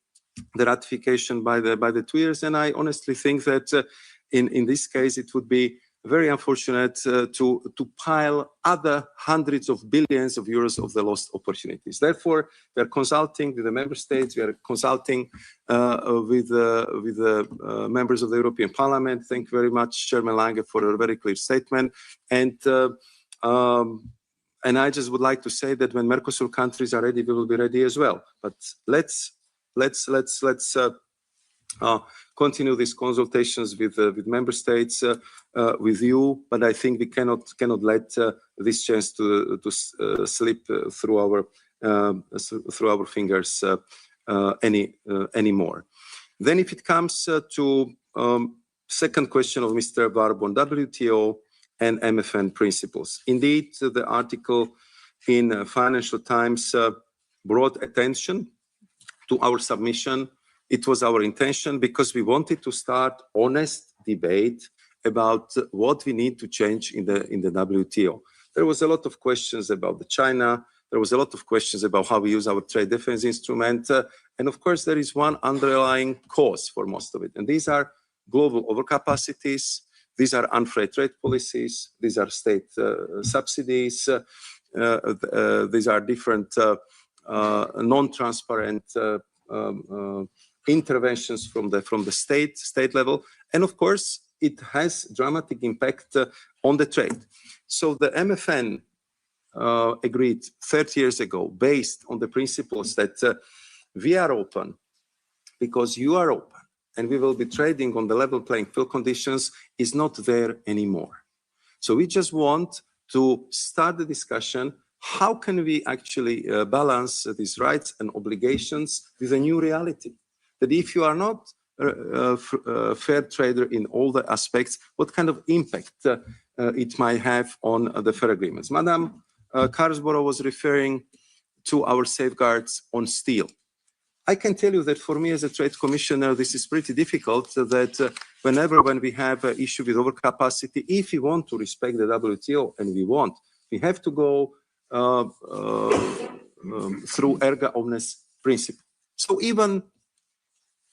the ratification by the 2 years. And I honestly think that in this case it would be very unfortunate to pile other hundreds of billions of euros of the lost opportunities. Therefore, we are consulting with the member states. We are consulting with the members of the European Parliament. Thank you very much, Chairman Lange, for a very clear statement. And I just would like to say that when Mercosur countries are ready, we will be ready as well. But let's continue these consultations with member states, with you. But I think we cannot let this chance to slip through our fingers anymore. Then, if it comes to second question of Mr. Barbon, WTO and MFN principles. Indeed, the article in Financial Times brought attention to our submission. It was our intention because we wanted to start honest debate about what we need to change in the WTO. There was a lot of questions about the China. There was a lot of questions about how we use our trade defense instrument. And of course, there is one underlying cause for most of it. And these are global overcapacities. These are unfair trade policies. These are state subsidies. These are different non-transparent interventions from the state level. And of course, it has dramatic impact on the trade. So the MFN agreed 30 years ago based on the principles that we are open because you are open, and we will be trading on the level playing field conditions is not there anymore. So we just want to start the discussion. How can we actually balance these rights and obligations with a new reality? That if you are not a fair trader in all the aspects, what kind of impact it might have on the fair agreements. Madam Carsborough was referring to our safeguards on steel. I can tell you that for me as a trade commissioner, this is pretty difficult, that when we have an issue with overcapacity, if we want to respect the WTO, and we have to go through erga omnes principle. So even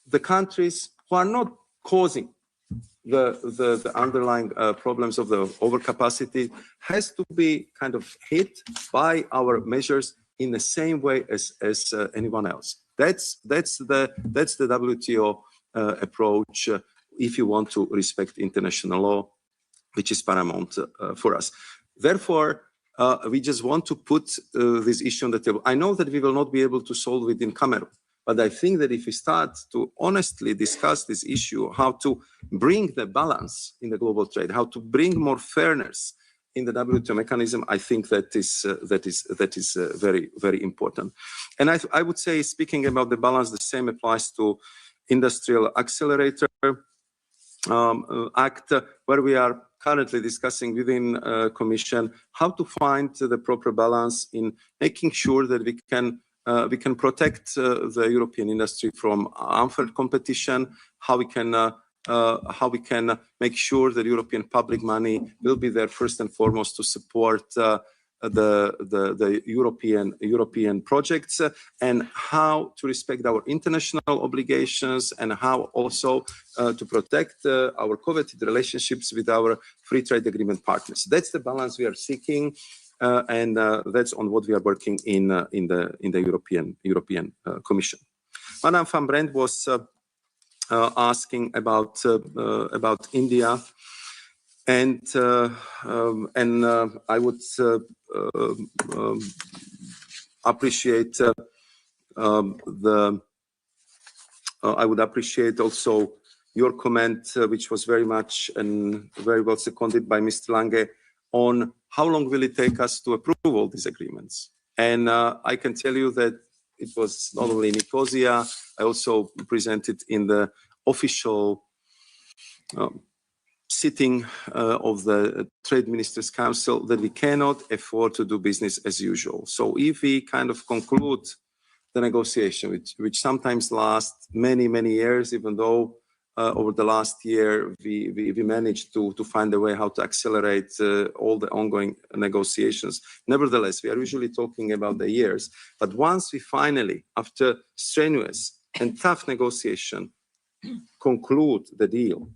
the countries who are not causing the underlying problems of the overcapacity has to be kind of hit by our measures in the same way as anyone else. That's the WTO approach if you want to respect international law, which is paramount for us. Therefore, we just want to put this issue on the table. I know that we will not be able to solve it in Cameroon, but I think that if we start to honestly discuss this issue, how to bring the balance in the global trade, how to bring more fairness in the WTO mechanism, I think that is very, very important. And I would say, speaking about the balance, the same applies to Industrial Accelerator Act, where we are currently discussing within Commission how to find the proper balance in making sure that we can protect the European industry from unfair competition, how we can make sure that European public money will be there first and foremost to support the European projects, and how to respect our international obligations, and how also to protect our coveted relationships with our free trade agreement partners. That's the balance we are seeking, and that's on what we are working in the European Commission. Madame Van Brandt was asking about India, and I would appreciate I would appreciate also your comment, which was very much and very well seconded by Mr. Lange, on how long will it take us to approve all these agreements. And I can tell you that it was not only in Nicosia, I also presented in the official sitting of the Trade Ministers' Council that we cannot afford to do business as usual. So if we kind of conclude the negotiation, which sometimes lasts many, many years, even though over the last year we managed to find a way how to accelerate all the ongoing negotiations. Nevertheless, we are usually talking about the years. But once we finally, after strenuous and tough negotiation, conclude the deal,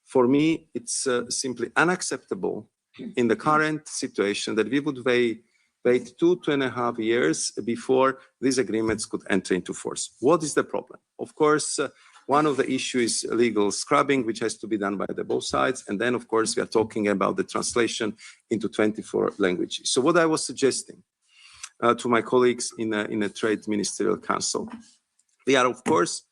for me, it's simply unacceptable in the current situation that we would wait 2.5 years before these agreements could enter into force. What is the problem? Of course, one of the issues is legal scrubbing, which has to be done by both sides. And then, of course, we are talking about the translation into 24 languages. So what I was suggesting to my colleagues in a Trade Ministerial Council, we are, of course,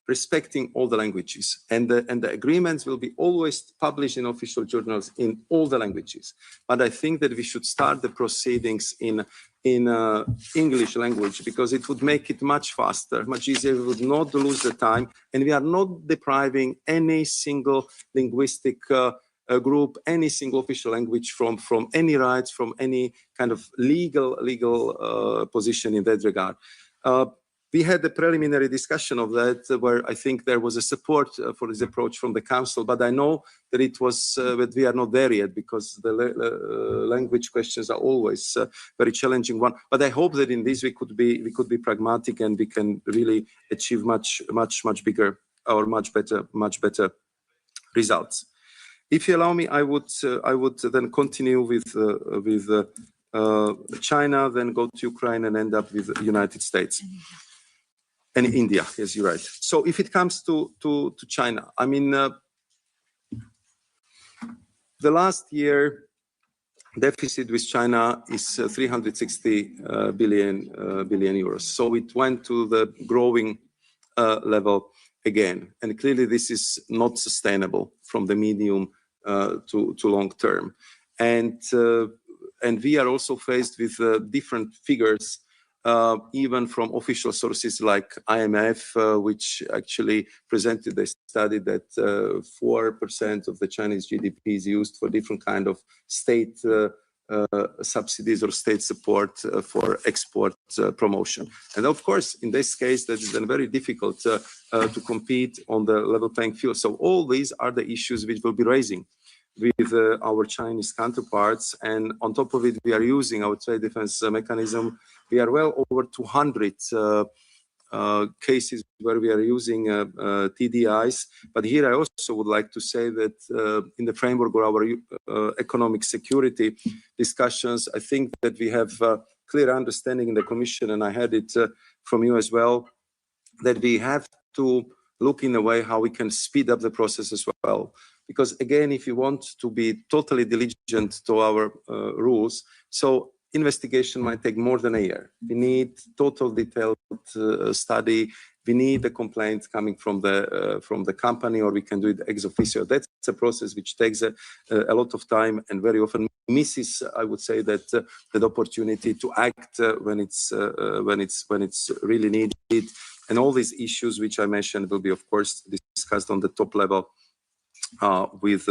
respecting all the languages, and the agreements will be always published in official journals in all the languages. But I think that we should start the proceedings in English language, because it would make it much faster, much easier. We would not lose the time, and we are not depriving any single linguistic group, any single official language from any rights, from any kind of legal position in that regard. We had a preliminary discussion of that, where I think there was a support for this approach from the Council, but I know that it was that we are not there yet, because the language questions are always very challenging one. But I hope that in this we could be pragmatic, and we can really achieve much bigger or much better results. If you allow me, I would then continue with China, then go to Ukraine, and end up with the United States. And India, yes, you're right. So if it comes to China, I mean, the last year deficit with China is 360 billion euros. So it went to the growing level again. And clearly this is not sustainable from the medium to long term. And we are also faced with different figures even from official sources like IMF, which actually presented a study that 4% of the Chinese GDP is used for different kind of state subsidies or state support for export promotion. And of course, in this case, that is then very difficult to compete on the level playing field. So all these are the issues which we'll be raising with our Chinese counterparts. And on top of it, we are using our trade defense mechanism. We are well over 200 cases where we are using TDIs. But here I also would like to say that in the framework of our economic security discussions, I think that we have clear understanding in the Commission, and I had it from you as well, that we have to look in a way how we can speed up the process as well. Because again, if you want to be totally diligent to our rules, so investigation might take more than a year. We need total detailed study. We need the complaints coming from the company, or we can do it ex officio. That's a process which takes a lot of time and very often misses, I would say, that that opportunity to act when it's really needed. And all these issues which I mentioned will be, of course, discussed on the top level with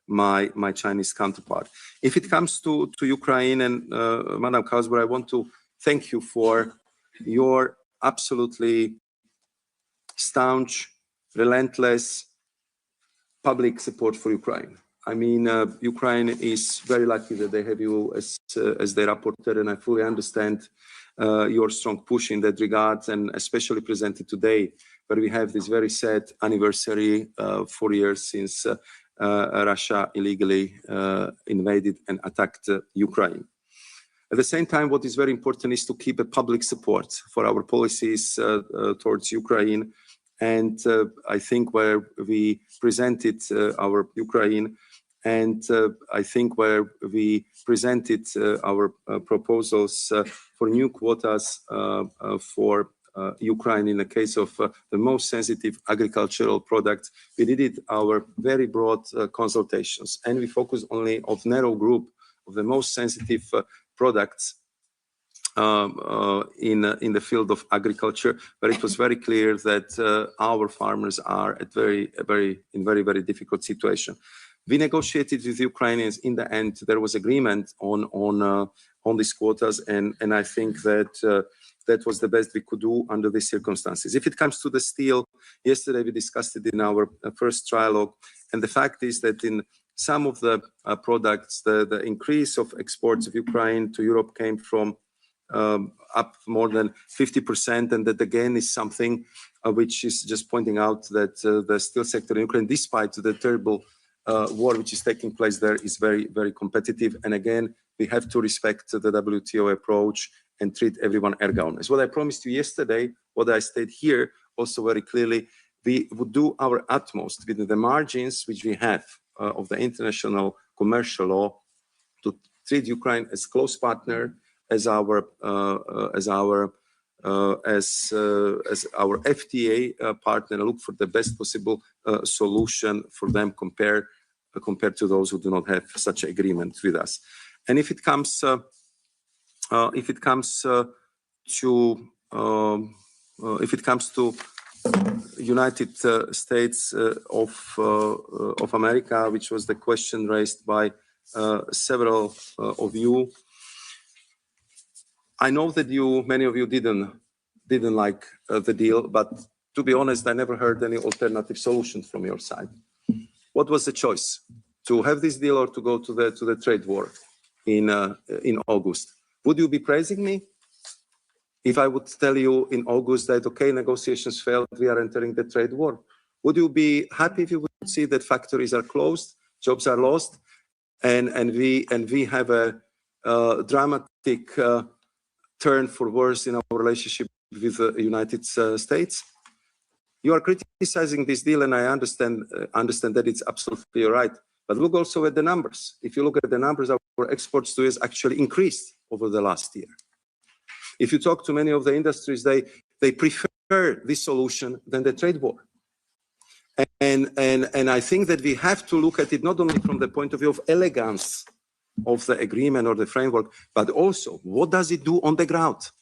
my Chinese counterpart. If it comes to Ukraine and Madam Kausber, I want to thank you for your absolutely staunch, relentless public support for Ukraine. I mean, Ukraine is very lucky that they have you as their rapporteur, and I fully understand your strong push in that regard, and especially presented today, where we have this very sad anniversary, 4 years since Russia illegally invaded and attacked Ukraine. At the same time, what is very important is to keep a public support for our policies towards Ukraine. And I think where we presented our Ukraine, and I think where we presented our proposals for new quotas for Ukraine in the case of the most sensitive agricultural products, we did it our very broad consultations, and we focus only on narrow group of the most sensitive products in the field of agriculture, where it was very clear that our farmers are at very difficult situation. We negotiated with Ukrainians. In the end, there was agreement on these quotas, and I think that that was the best we could do under these circumstances. If it comes to the steel, yesterday we discussed it in our first trialogue, and the fact is that in some of the products, the increase of exports of Ukraine to Europe came from up more than 50%, and that again is something which is just pointing out that the steel sector in Ukraine, despite the terrible war which is taking place there, is very competitive. And again, we have to respect the WTO approach and treat everyone ergon. As what I promised you yesterday, what I stated here also very clearly, we would do our utmost within the margins which we have of the international commercial law to treat Ukraine as close partner, as our FTA partner, and look for the best possible solution for them compared to those who do not have such an agreement with us. And if it comes to United States of America, which was the question raised by several of you, I know that many of you didn't like the deal, but to be honest, I never heard any alternative solutions from your side. What was the choice? To have this deal or to go to the trade war in August? Would you be praising me if I would tell you in August that, okay, negotiations failed, we are entering the trade war? Would you be happy if you would see that factories are closed, jobs are lost, and we have a dramatic turn for worse in our relationship with the United States? You are criticizing this deal, and I understand that it's absolutely right. But look also at the numbers. If you look at the numbers, our exports to US actually increased over the last year. If you talk to many of the industries, they prefer this solution than the trade war. And I think that we have to look at it not only from the point of view of elegance of the agreement or the framework, but also what does it do on the ground?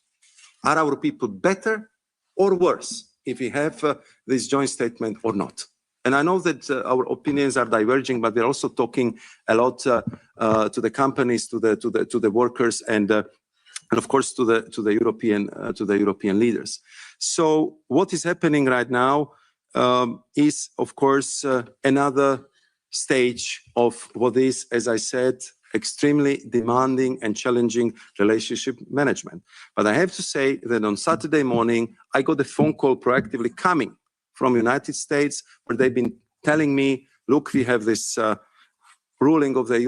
Are our people better or worse if we have this joint statement or not? And I know that our opinions are diverging, but we're also talking a lot to the companies, to the workers, and of course to the European leaders. So what is happening right now is, of course, another stage of what is, as I said, extremely demanding and challenging relationship management. But I have to say that on Saturday morning, I got a phone call proactively coming from United States, where they've been telling me, look, we have this ruling of the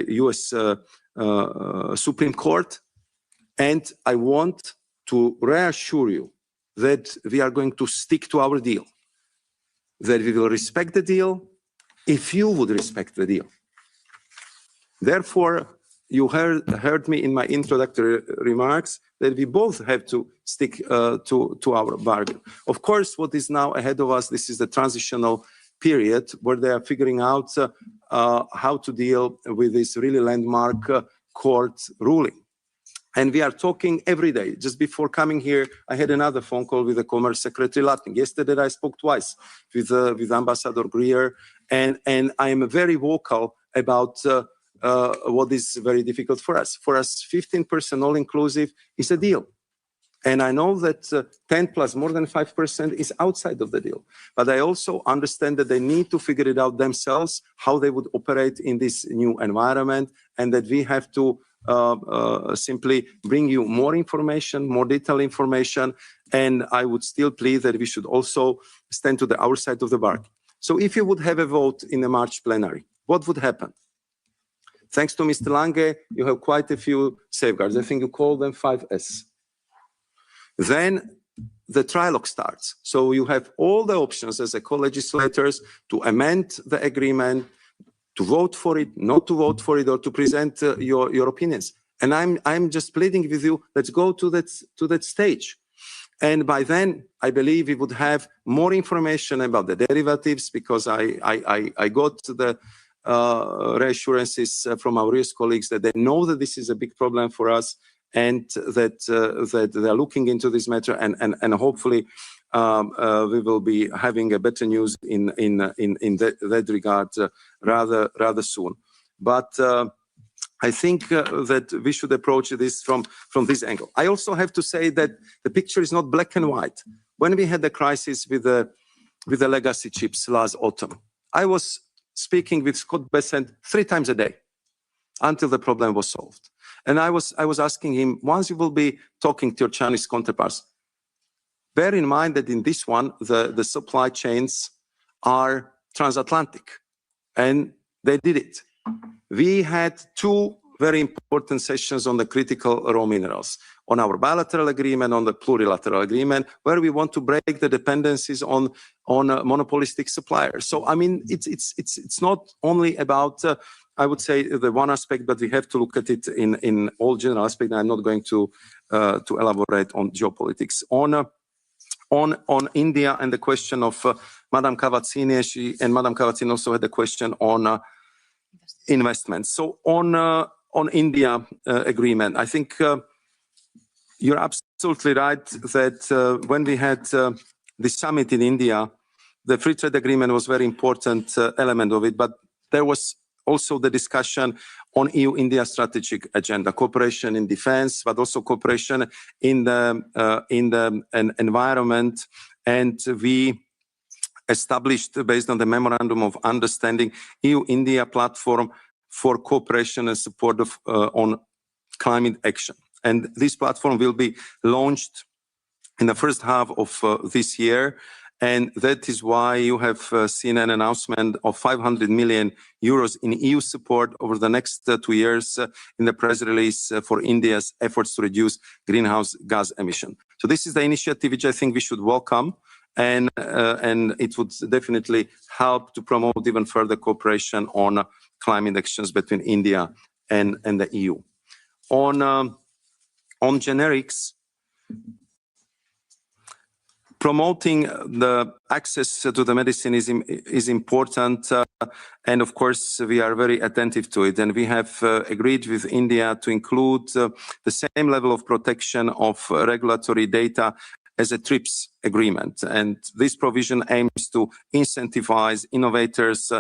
US Supreme Court, and I want to reassure you that we are going to stick to our deal, that we will respect the deal if you would respect the deal. Therefore, you heard me in my introductory remarks that we both have to stick to our bargain. Of course, what is now ahead of us, this is the transitional period where they are figuring out how to deal with this really landmark court ruling. And we are talking every day. Just before coming here, I had another phone call with the Commerce Secretary Latting. Yesterday, I spoke twice with Ambassador Greer, and I am very vocal about what is very difficult for us. For us, 15% all-inclusive is a deal. And I know that 10 plus more than 5% is outside of the deal. But I also understand that they need to figure it out themselves, how they would operate in this new environment, and that we have to simply bring you more information, more detailed information. And I would still plead that we should also stand to our side of the bargain. So if you would have a vote in the March plenary, what would happen? Thanks to Mr. Lange, you have quite a few safeguards. I think you call them 5S. Then the trilogue starts. So you have all the options as a co-legislators to amend the agreement, to vote for it, not to vote for it, or to present your opinions. And I'm just pleading with you, let's go to that stage. And by then, I believe we would have more information about the derivatives, because I got the reassurances from our US colleagues that they know that this is a big problem for us, and that they are looking into this matter, and hopefully we will be having a better news in that regard rather soon. But I think that we should approach this from this angle. I also have to say that the picture is not black and white. When we had the crisis with the legacy chips last autumn, I was speaking with Scott Bessent 3 times a day until the problem was solved. And I was asking him, once you will be talking to your Chinese counterparts, bear in mind that in this one, the supply chains are transatlantic, and they did it. We had 2 very important sessions on the critical raw minerals, on our bilateral agreement, on the plurilateral agreement, where we want to break the dependencies on monopolistic suppliers. So, I mean, it's not only about, I would say, the one aspect, but we have to look at it in all general aspects. I'm not going to elaborate on geopolitics. On India and the question of Madame Cavazzini, and Madame Cavazzini also had a question on investments. So on India agreement, I think you're absolutely right that when we had the summit in India, the free trade agreement was a very important element of it, but there was also the discussion on EU-India strategic agenda, cooperation in defense, but also cooperation in the environment. And we established, based on the Memorandum of Understanding, EU-India platform for cooperation and support of on climate action. And this platform will be launched in the first half of this year. And that is why you have seen an announcement of 500 million euros in EU support over the next 2 years in the press release for India's efforts to reduce greenhouse gas emission. So this is the initiative which I think we should welcome, and it would definitely help to promote even further cooperation on climate actions between India and the EU. On generics, Promoting the access to the medicine is important, and of course we are very attentive to it. And we have agreed with India to include the same level of protection of regulatory data as a TRIPS agreement. And this provision aims to incentivize innovators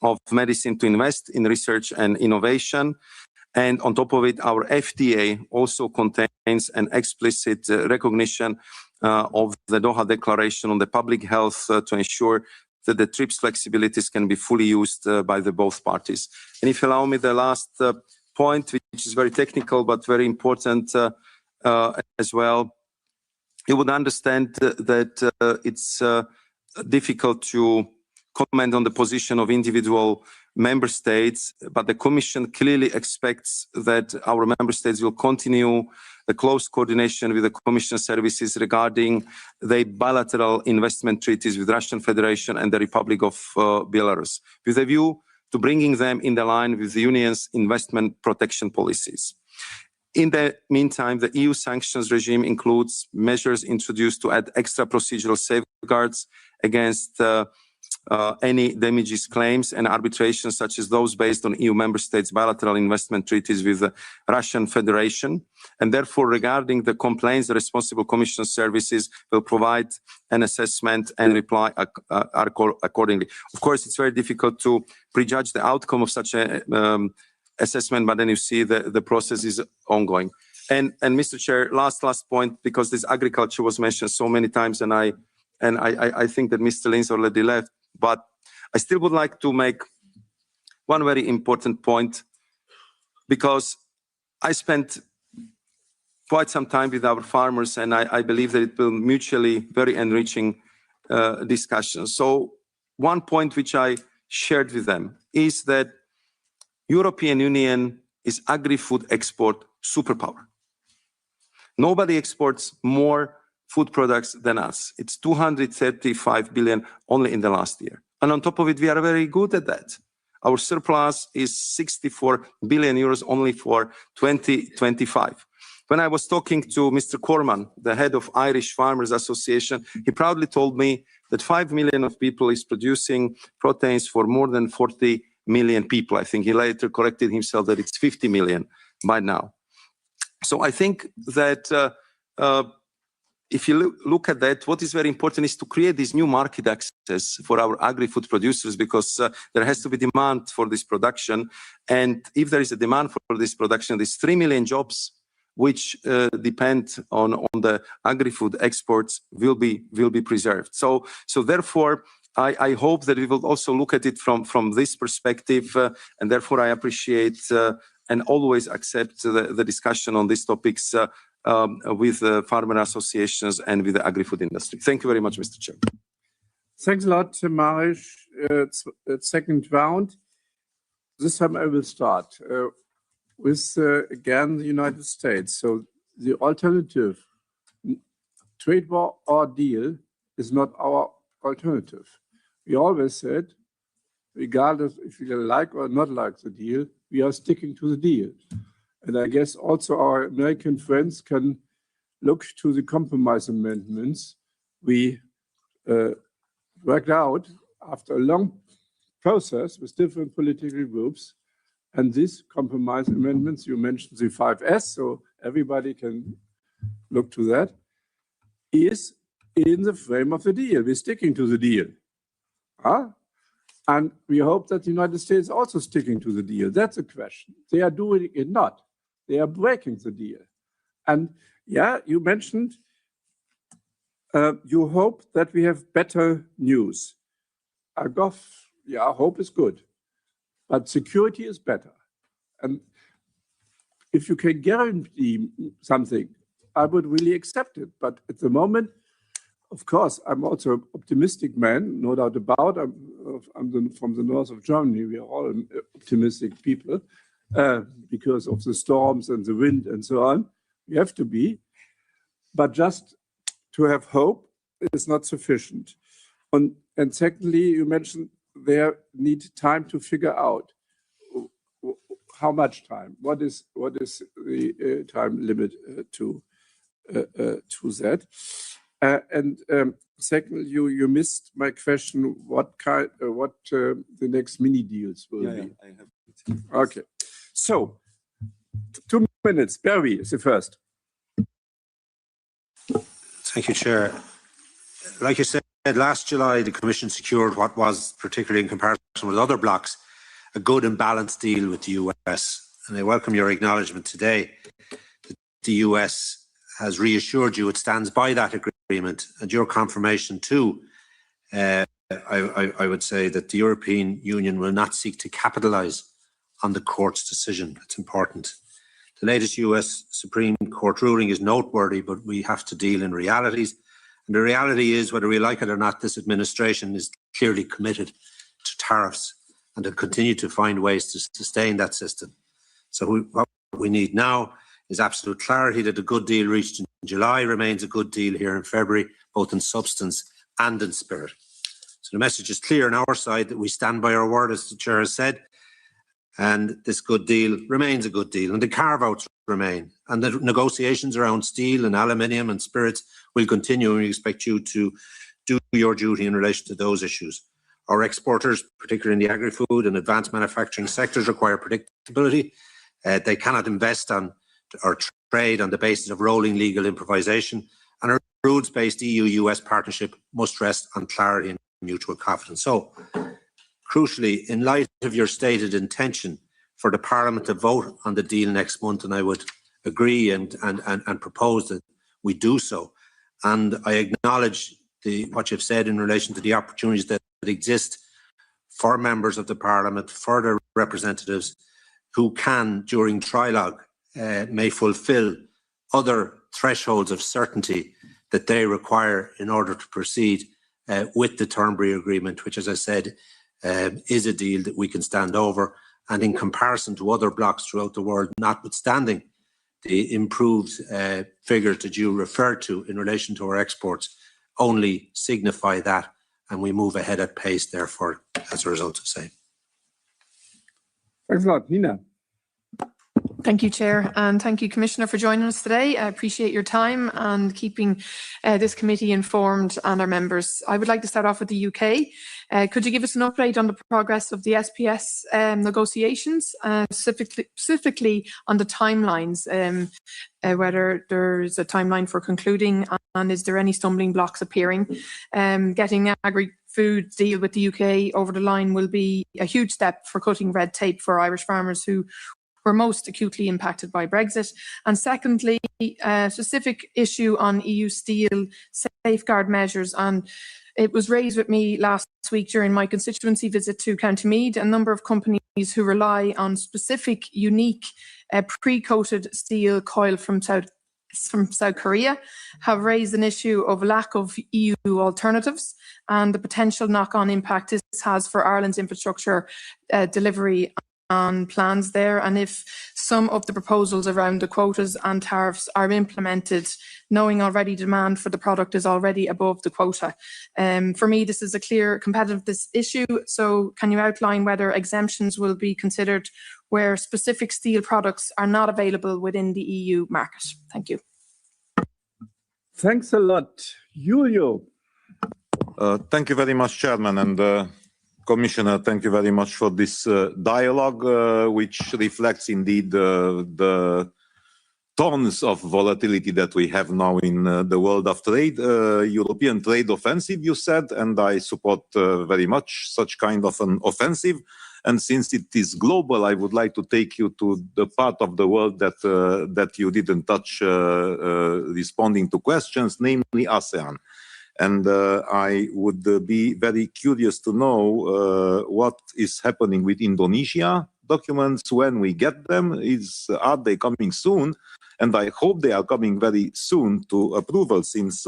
of medicine to invest in research and innovation. And on top of it, our FTA also contains an explicit recognition of the Doha Declaration on the public health to ensure that the TRIPS flexibilities can be fully used by the both parties. And if you allow me the last point, which is very technical but very important as well, you would understand that it's difficult to comment on the position of individual member states, but the Commission clearly expects that our member states will continue the close coordination with the Commission services regarding the bilateral investment treaties with Russian Federation and the Republic of Belarus, with a view to bringing them in line with the Union's investment protection policies. In the meantime, the EU sanctions regime includes measures introduced to add extra procedural safeguards against any damages claims and arbitration, such as those based on EU member states' bilateral investment treaties with the Russian Federation. And therefore, regarding the complaints, the responsible Commission services will provide an assessment and reply accordingly. Of course, it's very difficult to prejudge the outcome of such an assessment, but then you see the process is ongoing. And Mr. Chair, last point, because this agriculture was mentioned so many times, and I think that Mr. Linz already left, but I still would like to make one very important point, because I spent quite some time with our farmers, and I believe that it will mutually very enriching discussions. So one point which I shared with them is that European Union is agri-food export superpower. Nobody exports more food products than us. It's 235 billion only in the last year. And on top of it, we are very good at that. Our surplus is 64 billion euros only for 2025. When I was talking to Mr. Corman, the head of Irish Farmers Association, he proudly told me that 5 million of people is producing proteins for more than 40 million people. I think he later corrected himself that it's 50 million by now. So I think that if you look at that, what is very important is to create this new market access for our agri-food producers, because there has to be demand for this production. And if there is a demand for this production, these 3 million jobs which depend on the agri-food exports will be preserved. So therefore, I hope that we will also look at it from this perspective, and therefore I appreciate and always accept the discussion on these topics with the farmer associations and with the agri-food industry. Thank you very much, Mr. Chair.
Thanks a lot, Maros. Second round. This time I will start with, again, the United States. So the alternative, trade war or deal, is not our alternative. We always said, regardless if you like or not like the deal, we are sticking to the deal. And I guess also our American friends can look to the compromise amendments we worked out after a long process with different political groups. And these compromise amendments, you mentioned the 5S, so everybody can look to that, is in the frame of the deal. We're sticking to the deal. And we hope that the United States is also sticking to the deal. That's a question. They are doing it not. They are breaking the deal. And yeah, you mentioned you hope that we have better news. Hope is good, but security is better. And if you can guarantee something, I would really accept it. But at the moment, of course, I'm also an optimistic man, no doubt about. I'm from the north of Germany. We are all optimistic people because of the storms and the wind and so on. We have to be. But just to have hope is not sufficient. And secondly, you mentioned there need time to figure out how much time. What is the time limit to that? Second, you missed my question. What the next mini deals will be?
I have it.
Okay, so 2 minutes. Barry is the first.
Thank you, Chair. Like you said, last July, the Commission secured what was, particularly in comparison with other blocs, a good and balanced deal with the US. And I welcome your acknowledgement today that the US has reassured you it stands by that agreement, and your confirmation too. I would say that the European Union will not seek to capitalise on the court's decision. It's important. The latest US Supreme Court ruling is noteworthy, but we have to deal in realities. And the reality is, whether we like it or not, this administration is clearly committed to tariffs and to continue to find ways to sustain that system. So what we need now is absolute clarity that a good deal reached in July remains a good deal here in February, both in substance and in spirit. So the message is clear on our side that we stand by our word, as the Chair has said, and this good deal remains a good deal, and the carve-outs remain, and the negotiations around steel and aluminium and spirits will continue, and we expect you to do your duty in relation to those issues. Our exporters, particularly in the agri-food and advanced manufacturing sectors, require predictability. They cannot invest on or trade on the basis of rolling legal improvisation, and our rules-based EU-US partnership must rest on clarity and mutual confidence. So, crucially, in light of your stated intention for the Parliament to vote on the deal next month, and I would agree and propose that we do so, and I acknowledge what you've said in relation to the opportunities that exist for members of the Parliament, for their representatives, who can, during trilogue, may fulfil other thresholds of certainty that they require in order to proceed with the Turnberry Agreement, which, as I said, is a deal that we can stand over. And in comparison to other blocs throughout the world, notwithstanding the improved figures that you referred to in relation to our exports, only signify that, and we move ahead at pace, therefore, as a result of same.
Thanks a lot. Nina.
Thank you, Chair, and thank you, Commissioner, for joining us today. I appreciate your time and keeping this committee informed and our members. I would like to start off with the UK. Could you give us an update on the progress of the SPS negotiations, specifically on the timelines, whether there's a timeline for concluding, and is there any stumbling blocks appearing? Getting agri-food deal with the UK over the line will be a huge step for cutting red tape for Irish farmers who were most acutely impacted by Brexit. And secondly, a specific issue on EU steel safeguard measures. And it was raised with me last week during my constituency visit to County Meath. A number of companies who rely on specific, unique, pre-coated steel coil from South Korea have raised an issue of lack of EU alternatives and the potential knock-on impact this has for Ireland's infrastructure delivery and plans there, and if some of the proposals around the quotas and tariffs are implemented, knowing already demand for the product is already above the quota. For me, this is a clear competitiveness issue, so can you outline whether exemptions will be considered where specific steel products are not available within the EU market? Thank you.
Thanks a lot. Julio.
Thank you very much, Chairman, and Commissioner, thank you very much for this dialogue, which reflects indeed the tons of volatility that we have now in the world of trade. European trade offensive, you said, and I support very much such kind of an offensive. And since it is global, I would like to take you to the part of the world that you didn't touch responding to questions, namely ASEAN. And I would be very curious to know what is happening with Indonesia documents, when we get them. Are they coming soon? And I hope they are coming very soon to approval, since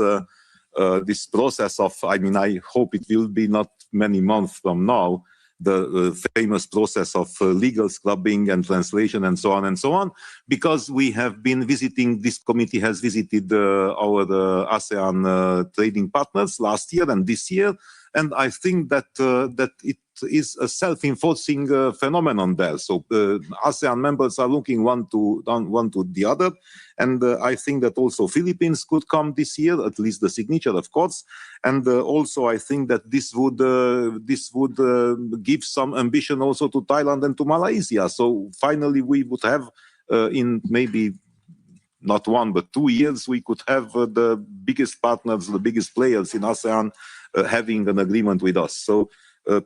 this process of, I hope it will be not many months from now, the famous process of legal scrubbing and translation and so on, because we have been visiting, this committee has visited our ASEAN trading partners last year and this year, and I think that that it
is a self-enforcing phenomenon there. So ASEAN members are looking one to the other, and I think that also Philippines could come this year, at least the signature, of course. And also I think that this would give some ambition also to Thailand and to Malaysia. So finally we would have in maybe not 1 but 2 years, we could have the biggest partners, the biggest players in ASEAN having an agreement with us. So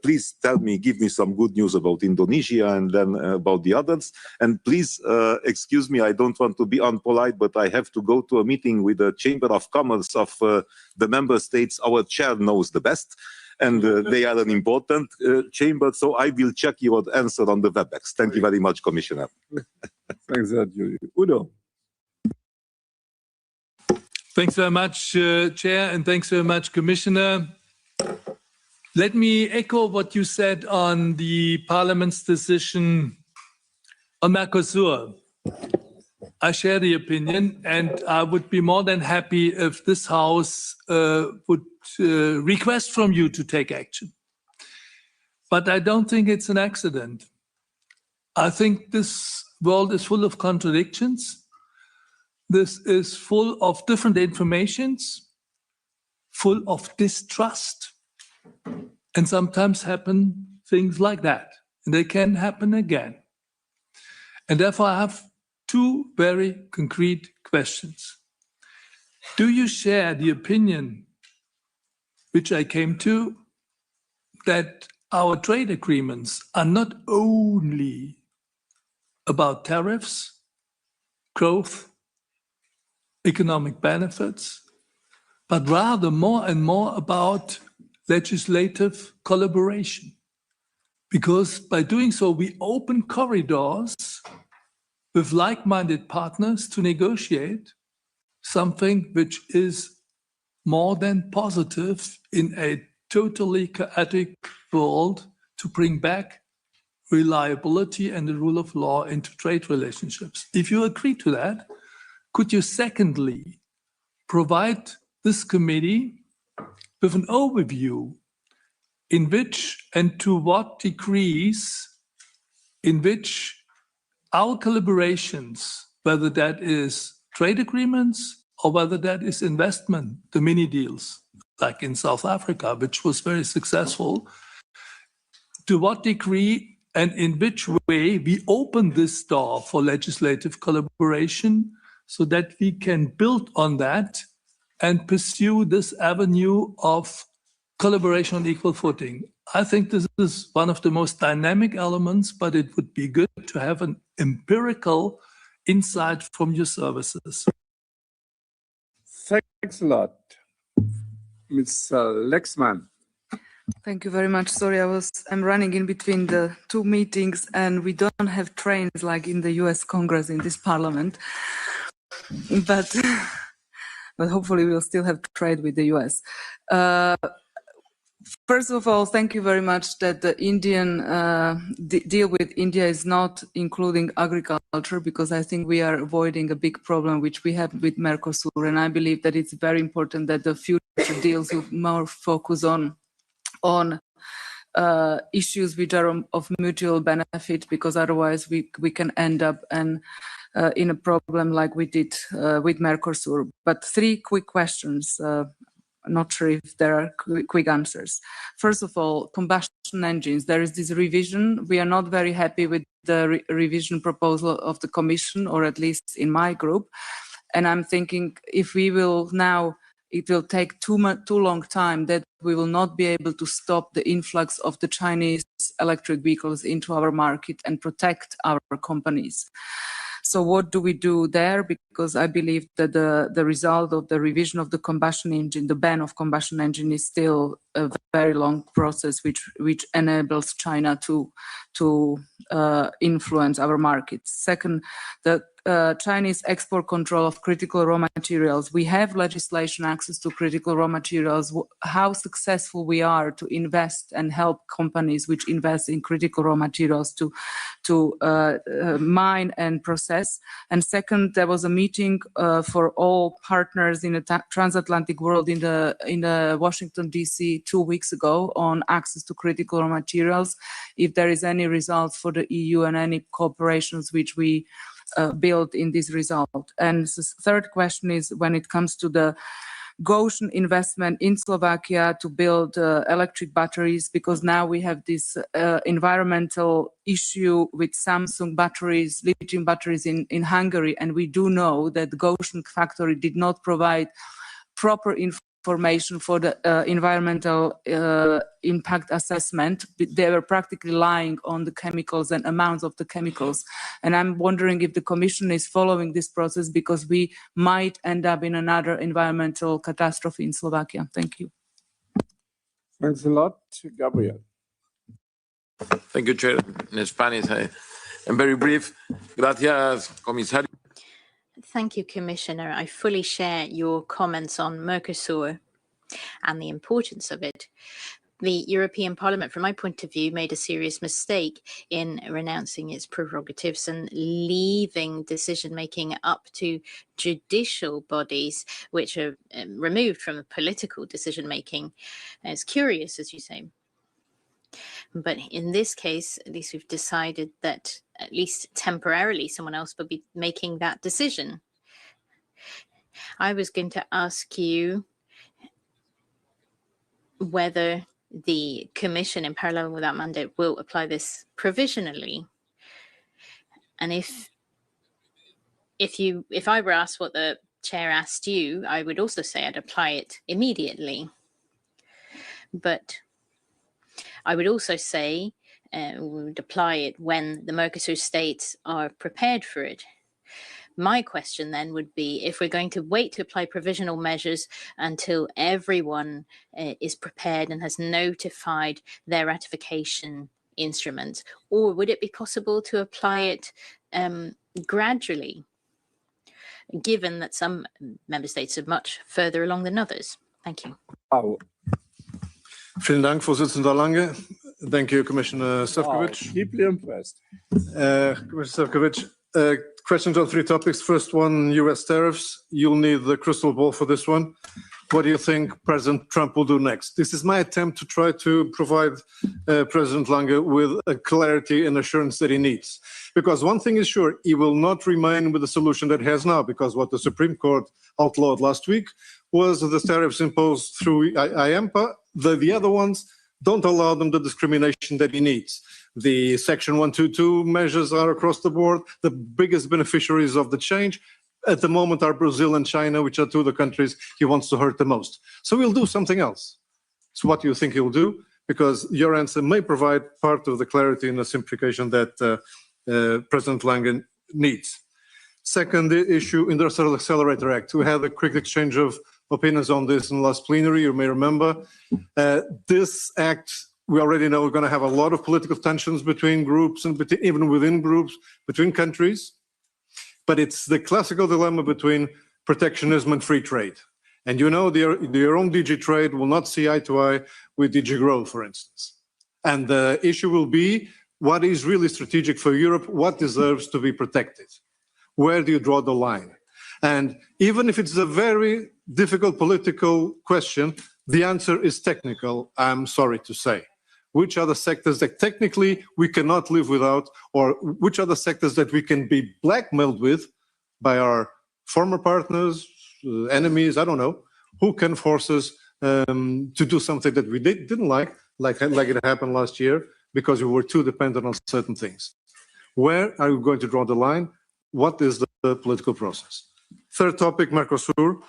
please tell me, give me some good news about Indonesia and then about the others. And please excuse me, I don't want to be unpolite, but I have to go to a meeting with the Chamber of Commerce of the member states. Our chair knows the best, and they are an important chamber. So I will check your answer on the WebEx. Thank you very much, Commissioner.
Thanks, Julie. Udo.
Thanks very much, Chair, and thanks very much, Commissioner. Let me echo what you said on the Parliament's decision on Mercosur. I share the opinion, and I would be more than happy if this House would request from you to take action. But I don't think it's an accident. I think this world is full of contradictions. This is full of different informations, full of distrust, and sometimes happen things like that, and they can happen again. And therefore I have 2 very concrete questions. Do you share the opinion which I came to, that our trade agreements are not only about tariffs, growth, economic benefits, but rather more and more about legislative collaboration? Because by doing so, we open corridors with like-minded partners to negotiate something which is more than positive in a totally chaotic world to bring back reliability and the rule of law into trade relationships. If you agree to that, could you secondly provide this committee with an overview in which and to what degrees in which our collaborations, whether that is trade agreements or whether that is investment, the mini deals, like in South Africa, which was very successful, to what degree and in which way we open this door for legislative collaboration so that we can build on that and pursue this avenue of collaboration on equal footing. I think this is one of the most dynamic elements, but it would be good to have an empirical insight from your services.
Thanks a lot. Mr. Lexman.
Thank you very much. Sorry, I'm running in between the 2 meetings, and we don't have trains like in the US Congress in this parliament. But hopefully we'll still have trade with the US. First of all, thank you very much that the Indian deal with India is not including agriculture, because I think we are avoiding a big problem which we have with Mercosur, and I believe that it's very important that the future deals will more focus on issues which are of mutual benefit, because otherwise we can end up in a problem like we did with Mercosur. But 3 quick questions. I'm not sure if there are quick answers. First of all, combustion engines. There is this revision. We are not very happy with the revision proposal of the Commission, or at least in my group. And I'm thinking if we will now, it will take too long time, that we will not be able to stop the influx of the Chinese electric vehicles into our market and protect our companies. So what do we do there? Because I believe that the result of the revision of the combustion engine, the ban of combustion engine, is still a very long process, which enables China to influence our markets. Second, the
Chinese export control of critical raw materials. We have legislation access to critical raw materials. How successful we are to invest and help companies which invest in critical raw materials to mine and process. And second, there was a meeting for all partners in the transatlantic world in the Washington D.C. 2 weeks ago on access to critical raw materials. If there is any results for the EU and any cooperations which we build in this result. And the third question is when it comes to the Goshen investment in Slovakia to build electric batteries, because now we have this environmental issue with Samsung batteries, lithium batteries in Hungary, and we do know that the Goshen factory did not provide proper information for the environmental impact assessment. They were practically lying on the chemicals and amounts of the chemicals. And I'm wondering if the Commission is following this process, because we might end up in another environmental catastrophe in Slovakia. Thank you.
Thanks a lot, Gabriel.
Thank you, Chair. In Spanish, I'm very brief. Gracias, Comisario.
Thank you, Commissioner. I fully share your comments on Mercosur and the importance of it. The European Parliament, from my point of view, made a serious mistake in renouncing its prerogatives and leaving decision-making up to judicial bodies, which are removed from political decision-making. It's curious, as you say. But in this case, at least we've decided that at least temporarily someone else will be making that decision. I was going to ask you whether the Commission, in parallel with that mandate, will apply this provisionally. And if I were asked what the Chair asked you, I would also say I'd apply it immediately. But I would also say we would apply it when the Mercosur states are prepared for it. My question then would be, if we're going to wait to apply provisional measures until everyone is prepared and has notified their ratification instruments, or would it be possible to apply it gradually, given that some member states are much further along than others? Thank you.
Vielen Dank, Vorsitzender Lange. Thank you, Commissioner Sefcovic.
Deeply impressed.
Commissioner Sefcovic, questions on 3 topics. First one, US tariffs. You'll need the crystal ball for this one. What do you think President Trump will do next? This is my attempt to try to provide President Lange with a clarity and assurance that he needs. Because one thing is sure, he will not remain with the solution that he has now, because what the Supreme Court outlawed last week was the tariffs imposed through IEEPA. The other ones don't allow them the discrimination that he needs. The Section 122 measures are across the board. The biggest beneficiaries of the change at the moment are Brazil and China, which are 2 of the countries he wants to hurt the most. So he'll do something else. So what do you think he'll do? Because your answer may provide part of the clarity and the simplification that President Lange needs. Second issue, Industrial Accelerator Act. We had a quick exchange of opinions on this in the last plenary, you may remember. This act, we already know we're going to have a lot of political tensions between groups and even within groups, between countries. But it's the classical dilemma between protectionism and free trade. And you know, your own DG Trade will not see eye to eye with DG Growth, for instance. And the issue will be, what is really strategic for Europe? What deserves to be protected? Where do you draw the line? And even if it's a very difficult political question, the answer is technical, I'm sorry to say. Which are the sectors that technically we cannot live without, or which are the sectors that we can be blackmailed with by our former partners, enemies, I don't know, who can force us to do something that we didn't like it happened last year, because we were too dependent on certain things. Where are we going to draw the line? What is the political process? Third topic, Mercosur,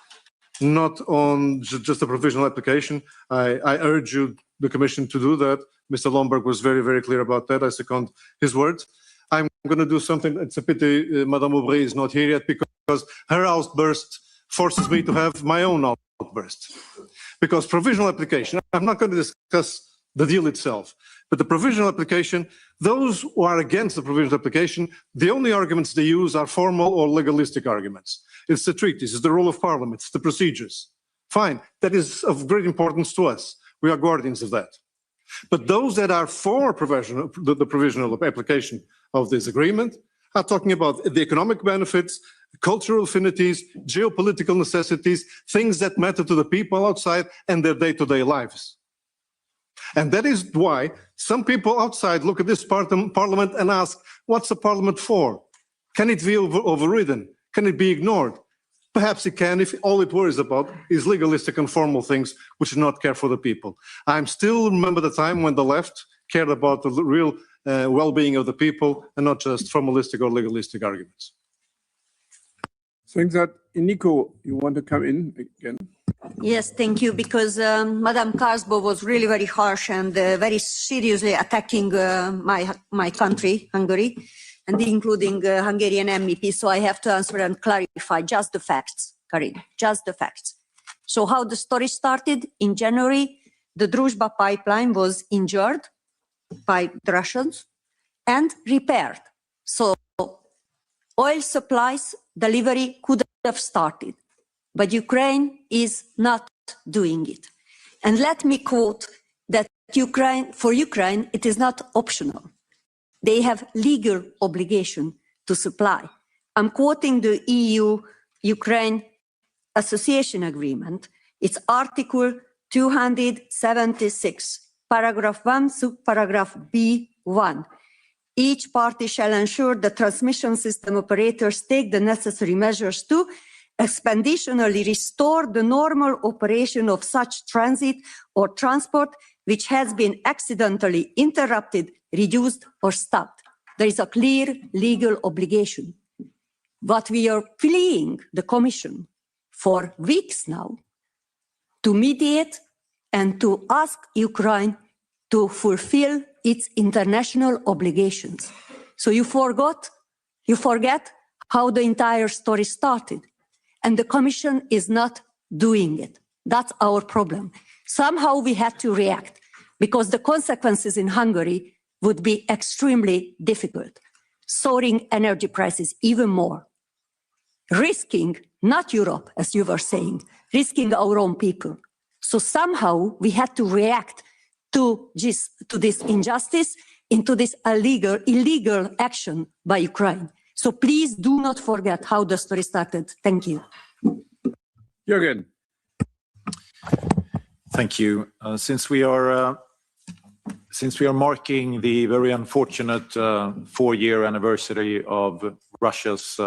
not on just a provisional application. I urge you, the Commission, to do that. Mr. Lomberg was very, very clear about that. I second his words. I'm going to do something. It's a pity Madame Aubry is not here yet, because her outburst forces me to have my own outburst. Because provisional application, I'm not going to discuss the deal itself. But the provisional application, those who are against the provisional application, the only arguments they use are formal or legalistic arguments. It's the treaties, it's the role of parliament, it's the procedures. Fine, that is of great importance to us. We are guardians of that. But those that are for the provisional application of this agreement are talking about the economic benefits, cultural affinities, geopolitical necessities, things that matter to the people outside and their day-to-day lives. And that is why some people outside look at this parliament and ask, what's the parliament for? Can it be overridden? Can it be ignored? Perhaps it can if all it worries about is legalistic and formal things which do not care for the people. I still remember the time when the left cared about the real well-being of the people and not just formalistic or legalistic arguments.
I think that, Nico, you want to come in again?
Yes, thank you, because Madam Karsbo was really very harsh and very seriously attacking my country, Hungary, and including Hungarian MEP. So I have to answer and clarify just the facts, Karin, just the facts. So how the story started in January, the Druzhba pipeline was injured by the Russians and repaired. So oil supplies delivery could have started, but Ukraine is not doing it. And let me quote that for Ukraine, it is not optional. They have legal obligation to supply. I'm quoting the EU-Ukraine Association Agreement. It's Article 276, Paragraph 1, Subparagraph B1. Each party shall ensure the transmission system operators take the necessary measures to expeditiously restore the normal operation of such transit or transport which has been accidentally interrupted, reduced, or stopped. There is a clear legal obligation. But we are pleading the Commission for weeks now to mediate and to ask Ukraine to fulfill its international obligations. So you forget how the entire story started. And the Commission is not doing it. That's our problem. Somehow we had to react because the consequences in Hungary would be extremely difficult. Soaring energy prices even more. Risking, not Europe, as you were saying, risking our own people. So somehow we had to react to this injustice, into this illegal action by Ukraine. So please do not forget how the story started. Thank you.
Jürgen.
Thank you. Since we are marking the very unfortunate 4-year anniversary of Russia's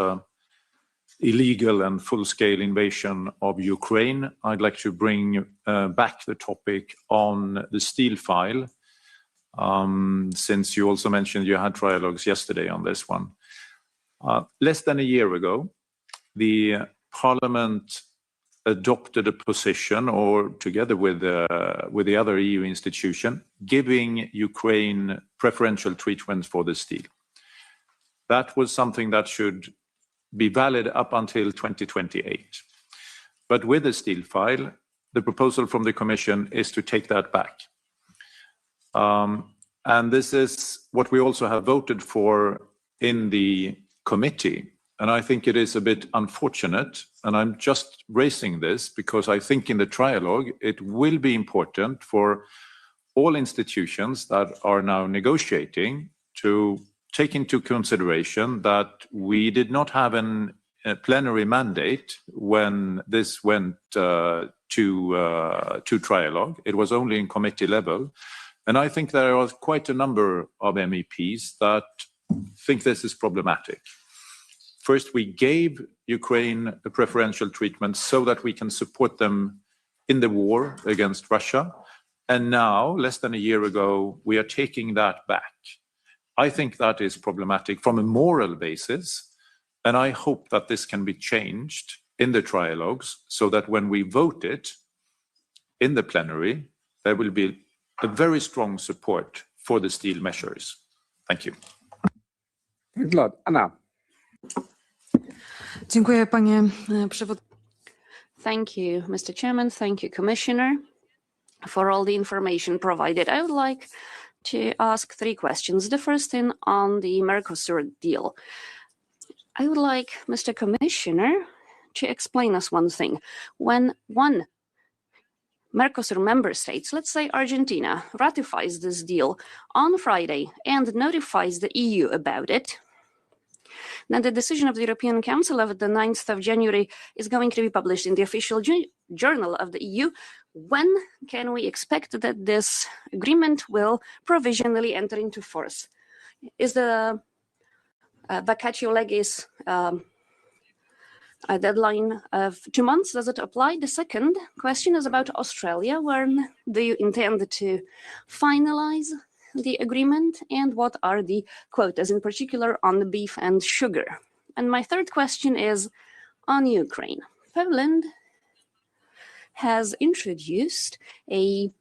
illegal and full-scale invasion of Ukraine, I'd like to bring back the topic on the steel file, since you also mentioned you had trialogues yesterday on this one. Less than a year ago, the Parliament adopted a position, or together with the other EU institution, giving Ukraine preferential treatment for the steel. That was something that should be valid up until 2028. But with the steel file, the proposal from the Commission is to take that back. And this is what we also have voted for in the committee. And I think it is a bit unfortunate, and I'm just raising this because I think in the trialogue, it will be important for all institutions that are now negotiating to take into consideration that we did not have a plenary mandate when this went to trialogue. It was only in committee level. And I think there are quite a number of MEPs that think this is problematic. First, we gave Ukraine a preferential treatment so that we can support them in the war against Russia. And now, less than a year ago, we are taking that back. I think that is problematic from a moral basis. And I hope that this can be changed in the trialogues so that when we vote it in the plenary, there will be a very strong support for the steel measures. Thank you.
Thanks a lot. Anna.
Dziękuję, panie przewodniczący.
Thank you, Mr. Chairman. Thank you, Commissioner. for all the information provided. I would like to ask 3 questions. The first thing on the Mercosur deal. I would like Mr. Commissioner to explain us one thing. When one Mercosur member states, let's say Argentina, ratifies this deal on Friday and notifies the EU about it, then the decision of the European Council of the 9th of January is going to be published in the official journal of the EU. When can we expect that this agreement will provisionally enter into force? Is the vacatio legis a deadline of 2 months? Does it apply? The second question is about Australia. When do you intend to finalize the agreement, and what are the quotas, in particular on the beef and sugar? And my third question is on Ukraine. Poland has introduced an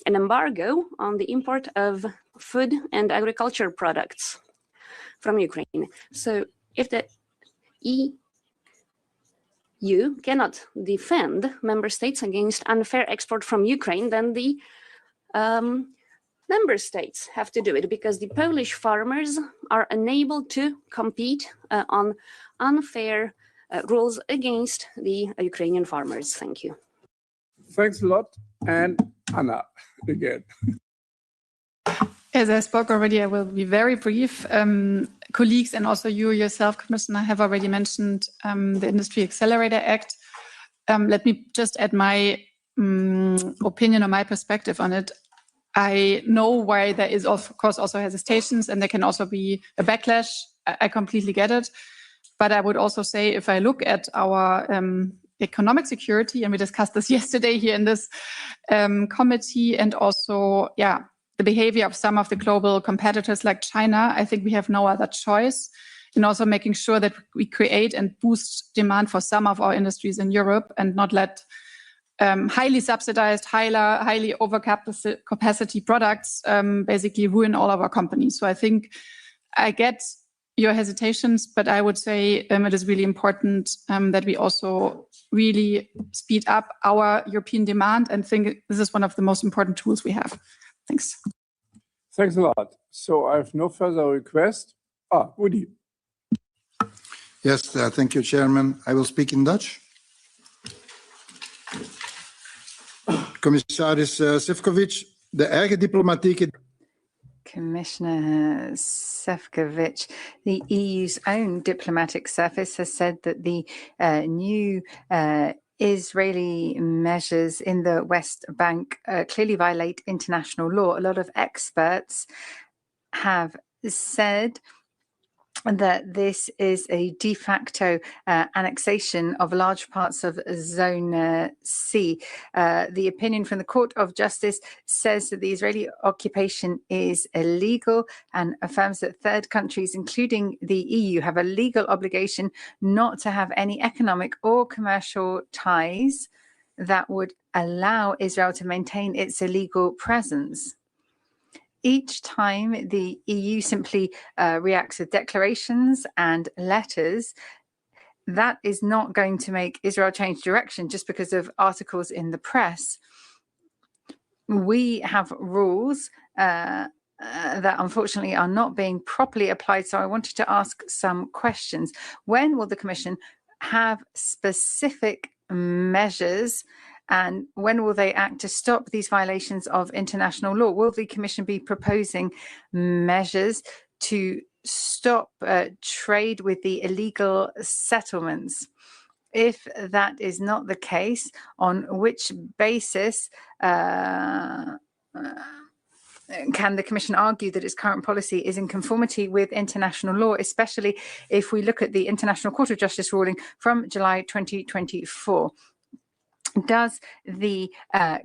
embargo on the import of food and agriculture products from Ukraine. So if the EU cannot defend member states against unfair export from Ukraine, then the member states have to do it, because the Polish farmers are unable to compete on unfair rules against the Ukrainian farmers. Thank you.
Thanks a lot. And Anna, again.
As I spoke already, I will be very brief. Colleagues and also you yourself, Commissioner, have already mentioned the Industry Accelerator Act. Let me just add my opinion or my perspective on it. I know why there is, of course, also hesitations, and there can also be a backlash. I completely get it. But I would also say, if I look at our economic security, and we discussed this yesterday here in this committee, and also, the behavior of some of the global competitors like China, I think we have no other choice in also making sure that we create and boost demand for some of our industries in Europe, and not let highly subsidized, highly overcapacity products basically ruin all of our companies. So I think I get your hesitations, but I would say it is really important that we also really speed up our European demand, and think this is one of the most important tools we have. Thanks.
Thanks a lot. So I have no further request. Udi.
Yes, thank you, Chairman. I will speak in Dutch. Commissaris Sefcovic, de erge diplomatieke...
Commissioner Sefcovic, the EU's own diplomatic service has said that the new Israeli measures in the West Bank clearly violate international law. A lot of experts have said that this is a de facto annexation of large parts of Zone C. The opinion from the Court of Justice says that the Israeli occupation is illegal, and affirms that third countries, including the EU, have a legal obligation not to have any economic or commercial ties that would allow Israel to maintain its illegal presence. Each time the EU simply reacts with declarations and letters, that is not going to make Israel change direction just because of articles in the press. We have rules that unfortunately are not being properly applied. So I wanted to ask some questions. When will the Commission have specific measures, and when will they act to stop these violations of international law? Will the Commission be proposing measures to stop trade with the illegal settlements? If that is not the case, on which basis can the Commission argue that its current policy is in conformity with international law, especially if we look at the International Court of Justice ruling from July 2024? Does the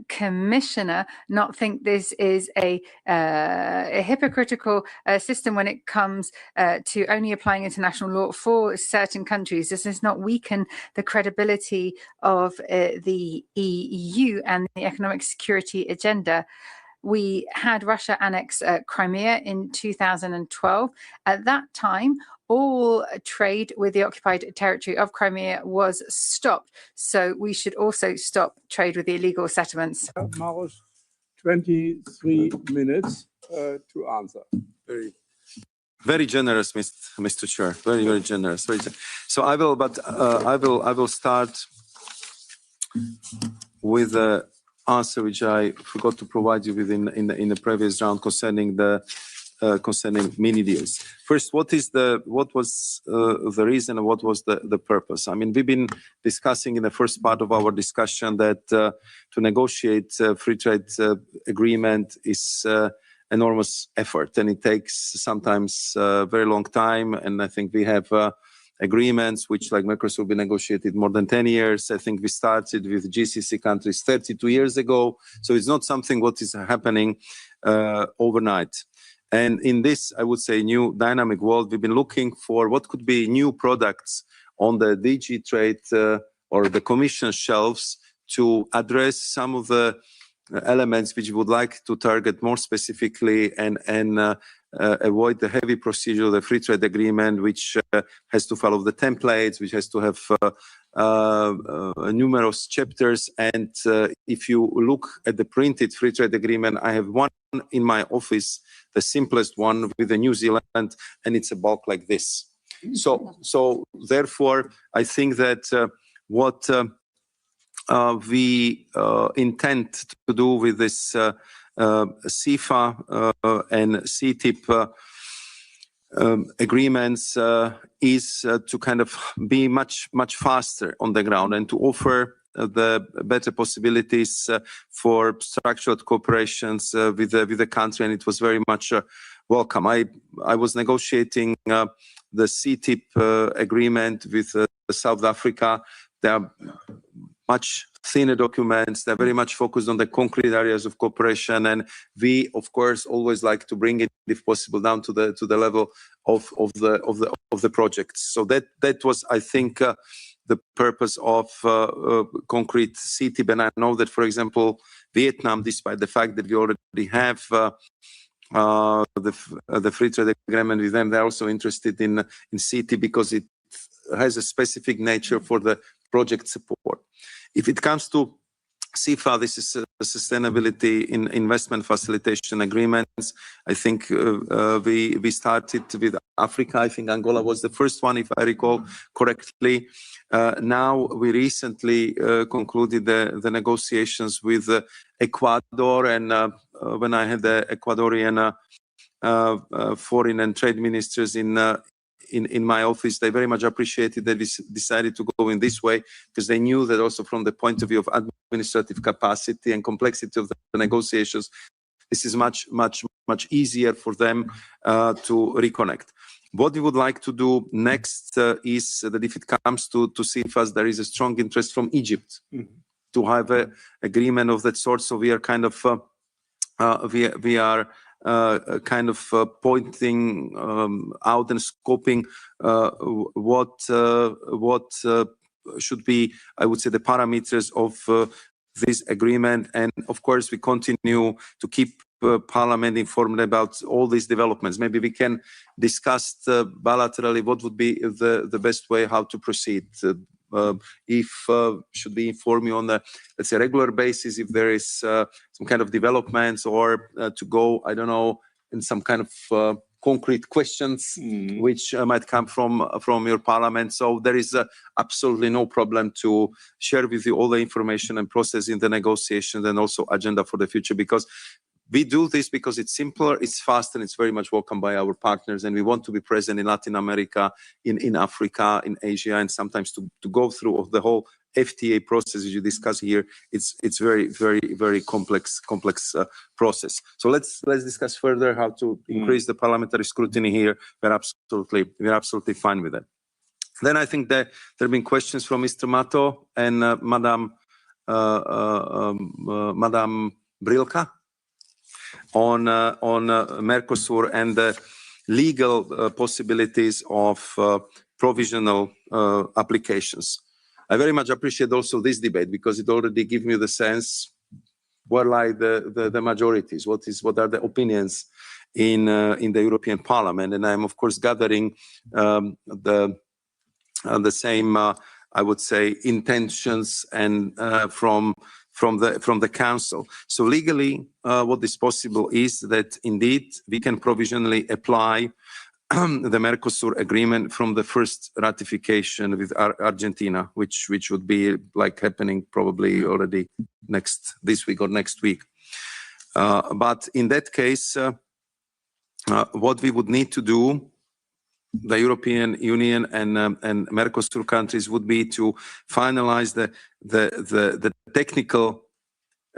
Commissioner not think this is a hypocritical system when it comes to only applying international law for certain countries? Does this not weaken the credibility of the EU and the economic security agenda? We had Russia annex Crimea in 2012. At that time, all trade with the occupied territory of Crimea was stopped. So we should also stop trade with the illegal settlements.
Maros, 23 minutes to answer.
Very generous, Mr. Chair. Very generous. So I will start with the answer which I forgot to provide you with in the previous round concerning mini deals. First, what was the reason and what was the purpose? I mean, we've been discussing in the first part of our discussion that to negotiate free trade agreement is enormous effort, and it takes sometimes a very long time. And I think we have agreements which, like Mercosur, be negotiated more than 10 years. I think we started with GCC countries 32 years ago. So it's not something what is happening overnight. And in this, I would say, new dynamic world, we've been looking for what could be new products on the DG Trade or the Commission shelves to address some of the elements which we would like to target more specifically and avoid the heavy procedure of the free trade agreement, which has to follow the templates, which has to have numerous chapters. And if you look at the printed free trade agreement, I have one in my office, the simplest one with the New Zealand, and it's a bulk like this. So therefore, I think that what we intend to do with this CFA and CTIP agreements is to kind of be much faster on the ground and to offer the better possibilities for structured cooperations with the country, and it was very much welcome. I was negotiating the CTIP agreement with South Africa. There are much thinner documents. They're very much focused on the concrete areas of cooperation, and we, of course, always like to bring it, if possible, down to the level of the projects. So that was, I think, the purpose of concrete CTIP. And I know that, for example, Vietnam, despite the fact that we already have the free trade agreement with them, they're also interested in CTIP because it has a specific nature for the project support. If it comes to CFA, this is a sustainability in investment facilitation agreements. I think we started with Africa. I think Angola was the first one, if I recall correctly. Now we recently concluded the negotiations with Ecuador, and when I had the Ecuadorian foreign and trade ministers in my office, they very much appreciated that we decided to go in this way, because they knew that also from the point of view of administrative capacity and complexity of the negotiations, this is much easier for them to reconnect. What we would like to do next is that if it comes to CFAs, there is a strong interest from Egypt to have an agreement of that sort. So we are kind of pointing out and scoping what should be, I would say, the parameters of this agreement. And of course, we continue to keep Parliament informed about all these developments. Maybe we can discuss bilaterally what would be the best way how to proceed. If should we inform you on the, let's say, regular basis if there is some kind of developments, or to go, I don't know, in some kind of concrete questions which might come from your Parliament. So there is absolutely no problem to share with you all the information and process in the negotiations and also agenda for the future, because we do this because it's simpler, it's faster, and it's very much welcomed by our partners. And we want to be present in Latin America, in Africa, in Asia, and sometimes to go through the whole FTA process as you discuss here. It's very complex process. So let's discuss further how to increase the parliamentary scrutiny here. We're absolutely fine with that. Then I think that there have been questions from Mr. Mato and Madam Brilka on Mercosur and the legal possibilities of provisional applications. I very much appreciate also this debate, because it already gives me the sense where lie the majorities, what are the opinions in the European Parliament, and I'm of course gathering the same, I would say, intentions and from the Council. So legally, what is possible is that indeed we can provisionally apply the Mercosur agreement from the first ratification with Argentina, which would be like happening probably already this week or next week. But in that case, what we would need to do, the European Union and Mercosur countries, would be to finalize the technical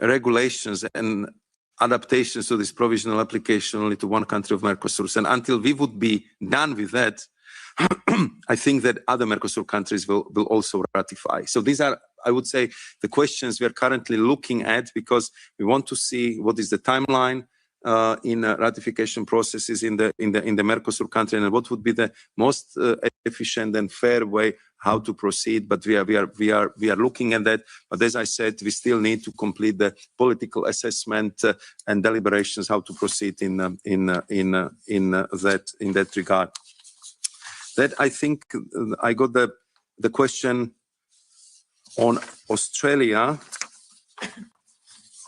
regulations and adaptations to this provisional application only to one country of Mercosur. And until we would be done with that, I think that other Mercosur countries will also ratify. So these are, I would say, the questions we are currently looking at, because we want to see what is the timeline in ratification processes in the Mercosur country, and what would be the most efficient and fair way how to proceed. But we are looking at that. But as I said, we still need to complete the political assessment and deliberations how to proceed in that regard. That, I think, I got the question on Australia.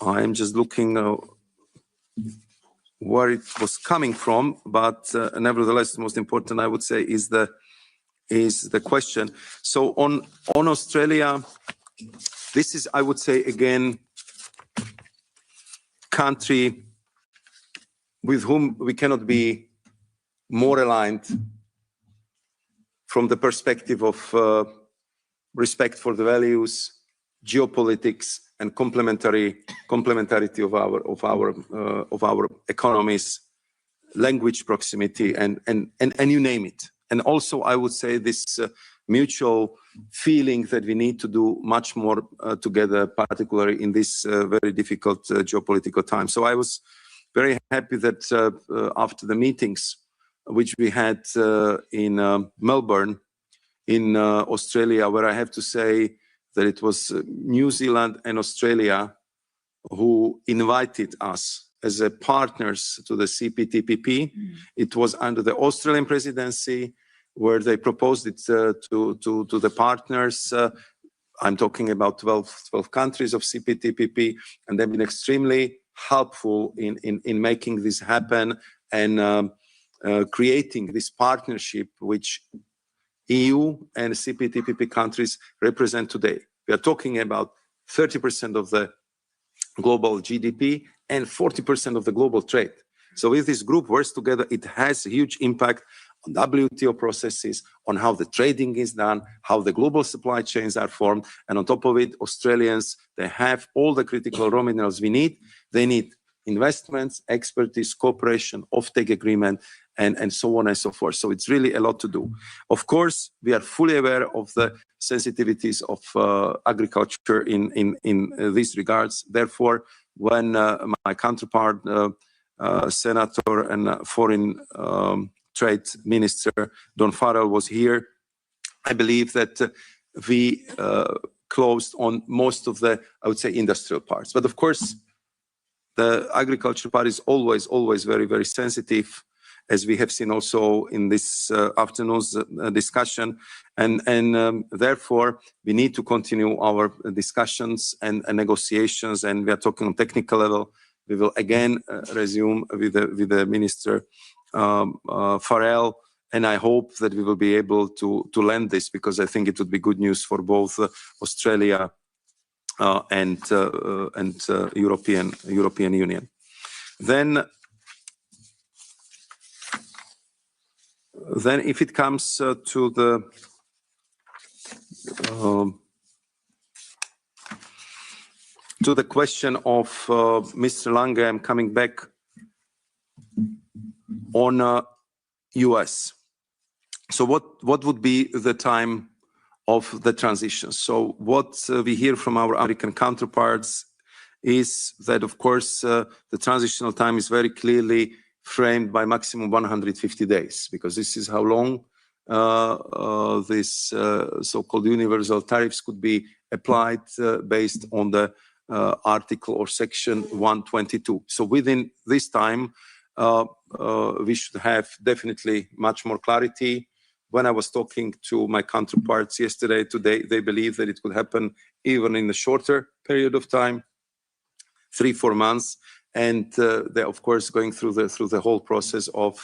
I am just looking where it was coming from, but nevertheless, the most important, I would say, is the question. So on Australia, this is, I would say, again, country with whom we cannot be more aligned from the perspective of respect for the values, geopolitics, and complementarity of our economies, language proximity, and you name it. And also, I would say, this mutual feeling that we need to do much more together, particularly in this very difficult geopolitical time. So I was very happy that after the meetings which we had in Melbourne, in Australia, where I have to say that it was New Zealand and Australia who invited us as partners to the CPTPP. It was under the Australian presidency where they proposed it to the partners. I'm talking about 12 countries of CPTPP, and they've been extremely helpful in making this happen and creating this partnership which EU and CPTPP countries represent today. We are talking about 30% of the global GDP and 40% of the global trade. So if this group works together, it has a huge impact on WTO processes, on how the trading is done, how the global supply chains are formed. And on top of it, Australians, they have all the critical raw minerals we need. They need investments, expertise, cooperation, offtake agreement, and so on and so forth. So it's really a lot to do. Of course, we are fully aware of the sensitivities of agriculture in these regards. Therefore, when my counterpart, Senator and Foreign Trade Minister Don Farrell was here, I believe that we closed on most of the, I would say, industrial parts. But of course, the agriculture part is always very, very sensitive, as we have seen also in this afternoon's discussion. And therefore, we need to continue our discussions and negotiations, and we are talking on technical level. We will again resume with the Minister Farrell, and I hope that we will be able to land this, because I think it would be good news for both Australia and European Union. Then if it comes to the question of Mr. Lange, I'm coming back on US. So what would be the time of the transition? So what we hear from our American counterparts is that, of course, the transitional time is very clearly framed by maximum 150 days, because this is how long this so-called universal tariffs could be applied based on the article or section 122. So within this time, we should have definitely much more clarity. When I was talking to my counterparts yesterday, today, they believe that it could happen even in a shorter period of time, 3-4 months. And they're of course going through the whole process of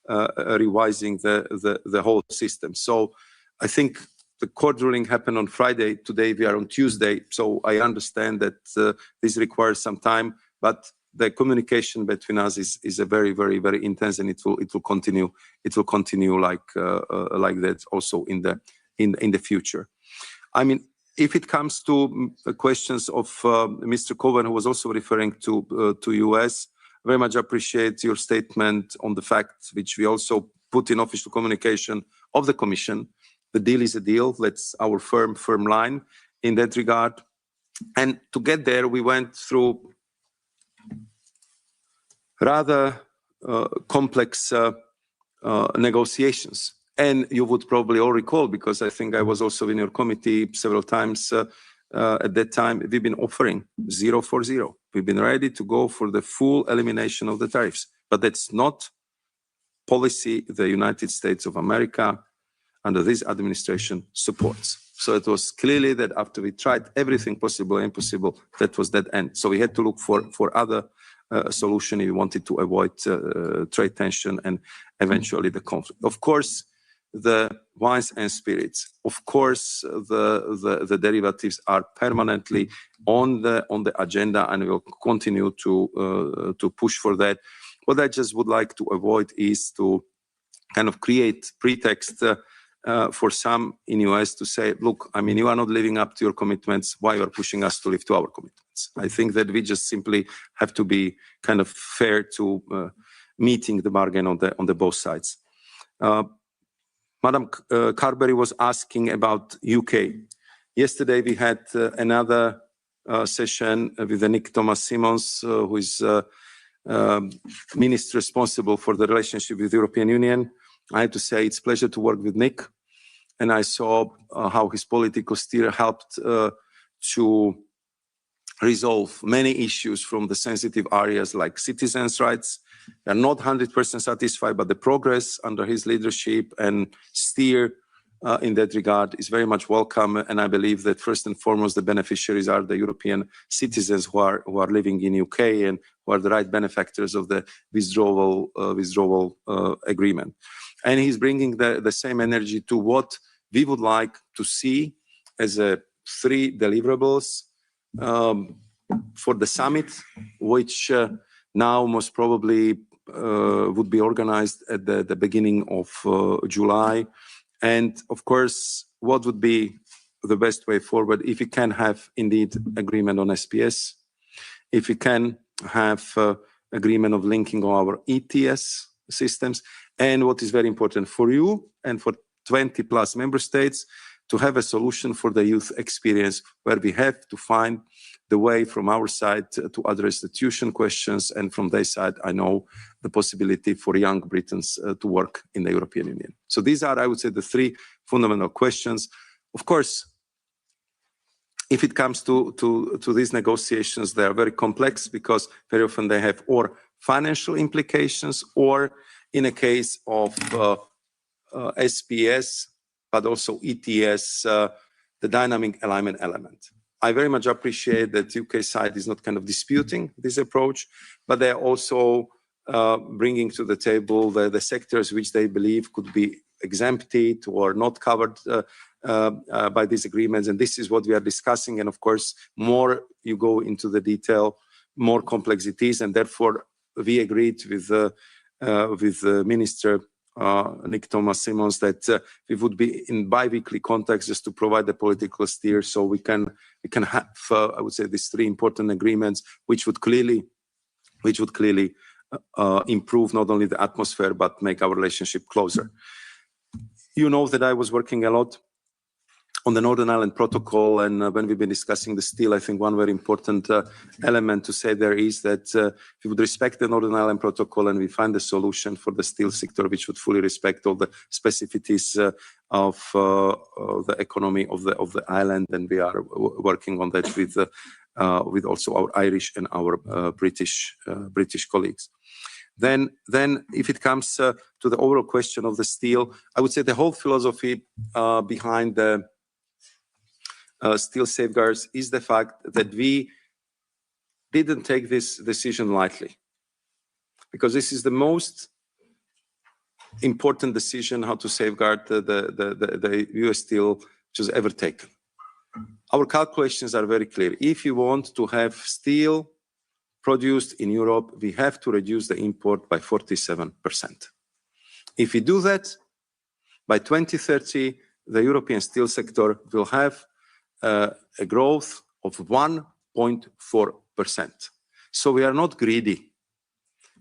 revising the whole system. So I think the court ruling happened on Friday. Today we are on Tuesday. So I understand that this requires some time, but the communication between us is a very, very, very intense, and it will continue. It will continue like that also in the future. I mean, if it comes to questions of Mr. Cohen, who was also referring to US, very much appreciate your statement on the fact, which we also put in official communication of the Commission. The deal is a deal. That's our firm line in that regard. And to get there, we went through rather complex negotiations. And you would probably all recall, because I think I was also in your committee several times at that time, we've been offering 0 for 0. We've been ready to go for the full elimination of the tariffs. But that's not policy the United States of America under this administration supports. So it was clearly that after we tried everything possible and impossible, that was that end. So we had to look for other solution if we wanted to avoid trade tension and eventually the conflict. Of course, the wines and spirits, of course, the derivatives are permanently on the agenda, and we will continue to push for that. What I just would like to avoid is to kind of create pretext for some in US to say, look, I mean, you are not living up to your commitments. Why you are pushing us to live to our commitments? I think that we just simply have to be kind of fair to meeting the bargain on the both sides. Madam Carberry was asking about UK. Yesterday we had another session with Nick Thomas-Simons, who is minister responsible for the relationship with the European Union. I have to say it's a pleasure to work with Nick, and I saw how his political steer helped to resolve many issues from the sensitive areas like citizens' rights. They're not 100% satisfied, but the progress under his leadership and steer in that regard is very much welcome. And I believe that first and foremost, the beneficiaries are the European citizens who are living in UK and who are the right benefactors of the withdrawal agreement. And he's bringing the same energy to what we would like to see as 3 deliverables for the summit, which now most probably would be organized at the beginning of July. And of course, what would be the best way forward if we can have indeed agreement on SPS, if we can have agreement of linking our ETS systems, and what is very important for you and for 20 plus member states, to have a solution for the youth experience, where we have to find the way from our side to address the tuition questions, and from their side, I know the possibility for young Britons to work in the European Union. So these are, I would say, the 3 fundamental questions. Of course, if it comes to these negotiations, they are very complex, because very often they have or financial implications, or in a case of SPS, but also ETS, the dynamic alignment element. I very much appreciate that UK side is not kind of disputing this approach, but they're also bringing to the table the sectors which they believe could be exempted or not covered by these agreements. And this is what we are discussing. And of course, more you go into the detail, more complex it is. And therefore, we agreed with Minister Nick Thomas-Simons that we would be in bi-weekly contacts just to provide the political steer, so we can have, I would say, these 3 important agreements, which would clearly improve not only the atmosphere, but make our relationship closer. You know that I was working a lot on the Northern Ireland Protocol, and when we've been discussing the steel, I think one very important element to say there is that we would respect the Northern Ireland Protocol, and we find a solution for the steel sector which would fully respect all the specificities of the economy of the island, and we are working on that with also our Irish and our British colleagues. Then if it comes to the overall question of the steel, I would say the whole philosophy behind the steel safeguards is the fact that we didn't take this decision lightly, because this is the most important decision how to safeguard the US steel which was ever taken. Our calculations are very clear. If you want to have steel produced in Europe, we have to reduce the import by 47%. If we do that, by 2030, the European steel sector will have a growth of 1.4%. So we are not greedy.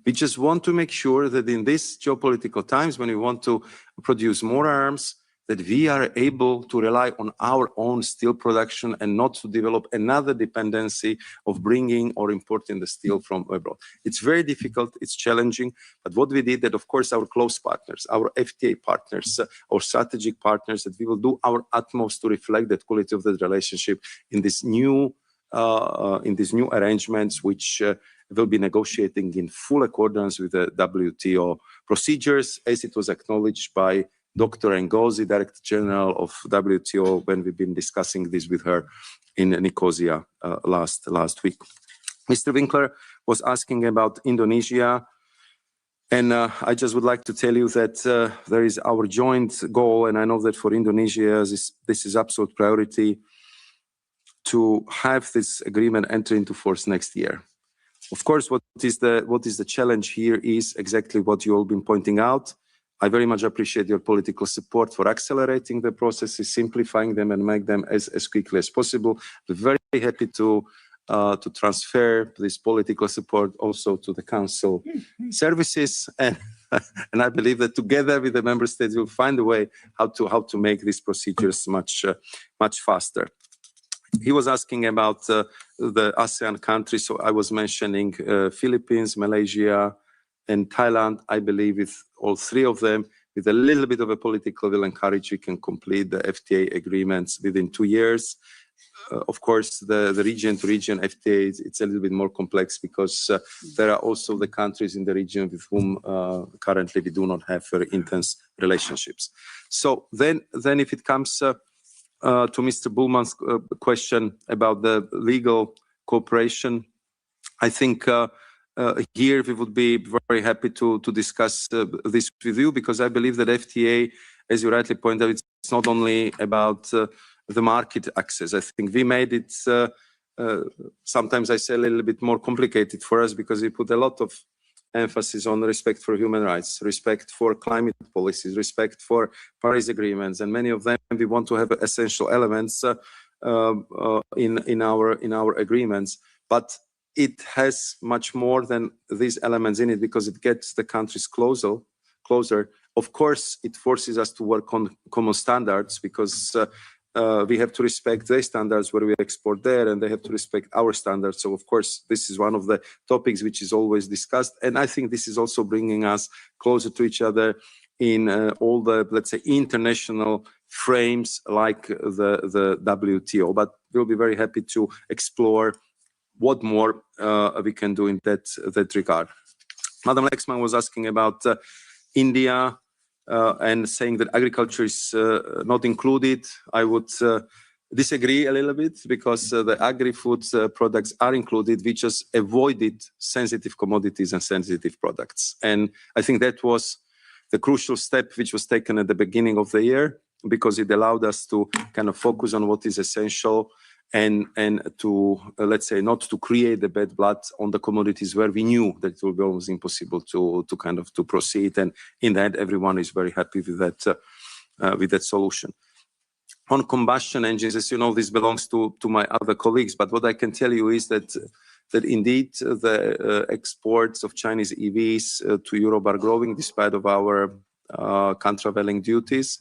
We just want to make sure that in these geopolitical times, when we want to produce more arms, that we are able to rely on our own steel production and not to develop another dependency of bringing or importing the steel from abroad. It's very difficult, it's challenging, but what we did that, of course, our close partners, our FTA partners, our strategic partners, that we will do our utmost to reflect that quality of the relationship in this new arrangements, which will be negotiating in full accordance with the WTO procedures, as it was acknowledged by Dr. Ngozi, Director General of WTO, when we've been discussing this with her in Nicosia last week. Mr. Winkler was asking about Indonesia, and I just would like to tell you that there is our joint goal, and I know that for Indonesia this is absolute priority, to have this agreement enter into force next year. Of course, what is the challenge here is exactly what you all been pointing out. I very much appreciate your political support for accelerating the processes, simplifying them, and make them as quickly as possible. We're very happy to transfer this political support also to the Council services, and I believe that together with the member states, we'll find a way how to make these procedures much faster. He was asking about the ASEAN countries, so I was mentioning Philippines, Malaysia, and Thailand. I believe with all three of them, with a little bit of a political will and courage, we can complete the FTA agreements within 2 years. Of course, the region-to-region FTA, it's a little bit more complex because there are also the countries in the region with whom currently we do not have very intense relationships. So then if it comes to Mr. Bullman's question about the legal cooperation, I think here we would be very happy to discuss this with you, because I believe that FTA, as you rightly pointed out, it's not only about the market access. I think we made it, sometimes I say a little bit more complicated for us, because we put a lot of emphasis on respect for human rights, respect for climate policies, respect for Paris agreements, and many of them we want to have essential elements in our agreements. But it has much more than these elements in it, because it gets the countries closer. Of course, it forces us to work on common standards, because we have to respect their standards where we export there, and they have to respect our standards. So, of course, this is one of the topics which is always discussed. And I think this is also bringing us closer to each other in all the, let's say, international frames like the WTO. But we'll be very happy to explore what more we can do in that regard. Madam Lexman was asking about India and saying that agriculture is not included. I would disagree a little bit, because the agri-food products are included. We just avoided sensitive commodities and sensitive products. And I think that was the crucial step which was taken at the beginning of the year, because it allowed us to kind of focus on what is essential, and to, let's say, not to create the bad blood on the commodities where we knew that it would be almost impossible to proceed. And in that, everyone is very happy with that solution. On combustion engines, as you know, this belongs to my other colleagues, but what I can tell you is that indeed the exports of Chinese EVs to Europe are growing despite of our countervailing duties.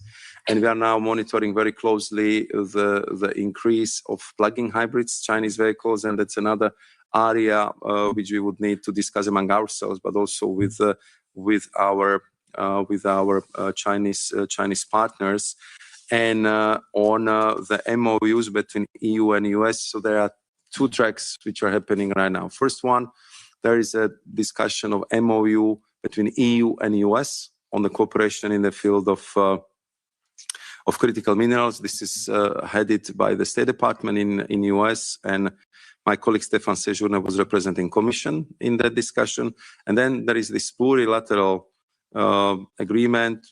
And we are now monitoring very closely the increase of plug-in hybrids, Chinese vehicles, and that's another area which we would need to discuss among ourselves, but also with our Chinese partners, and on the MOUs between EU and US. So there are two tracks which are happening right now. First one, There is a discussion of MOU between EU and US on the cooperation in the field of critical minerals. This is headed by the State Department in US, and my colleague Stefan Sejourne was representing Commission in that discussion. And then there is this plurilateral agreement,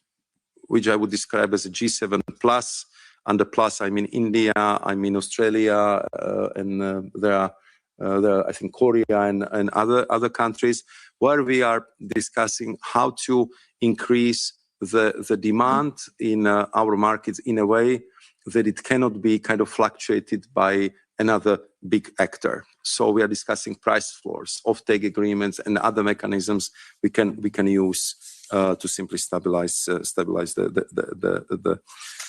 which I would describe as a G7 plus. Under plus, I mean India, I mean Australia, and there are I think Korea and other countries, where we are discussing how to increase the demand in our markets in a way that it cannot be kind of fluctuated by another big actor. So we are discussing price floors, offtake agreements, and other mechanisms we can use to simply stabilize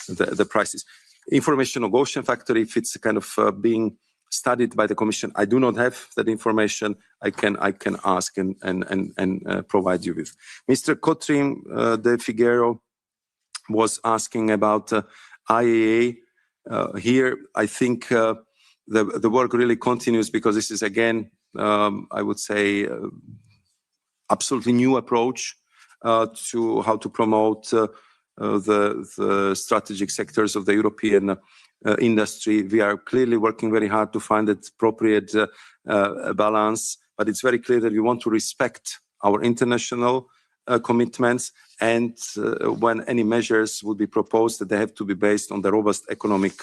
the prices. Information negotiation factor, if it's kind of being studied by the Commission, I do not have that information. I can ask and provide you with. Mr. Cotrim de Figueiredo was asking about IAA. Here, I think the work really continues, because this is, again, I would say, absolutely new approach to how to promote the strategic sectors of the European industry. We are clearly working very hard to find that appropriate balance, but it's very clear that we want to respect our international commitments, and when any measures will be proposed, that they have to be based on the robust economic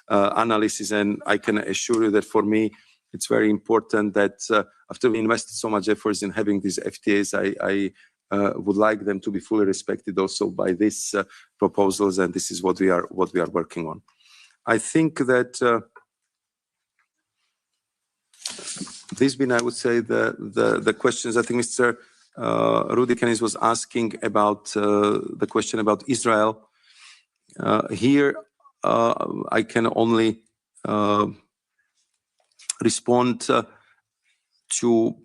analysis. And I can assure you that for me, it's very important that after we invested so much efforts in having these FTAs, I would like them to be fully respected also by these proposals, and this is what we are working on. I think that these been, I would say, the questions. I think Mr. Rudi Kennis was asking about the question about Israel. Here, I can only respond to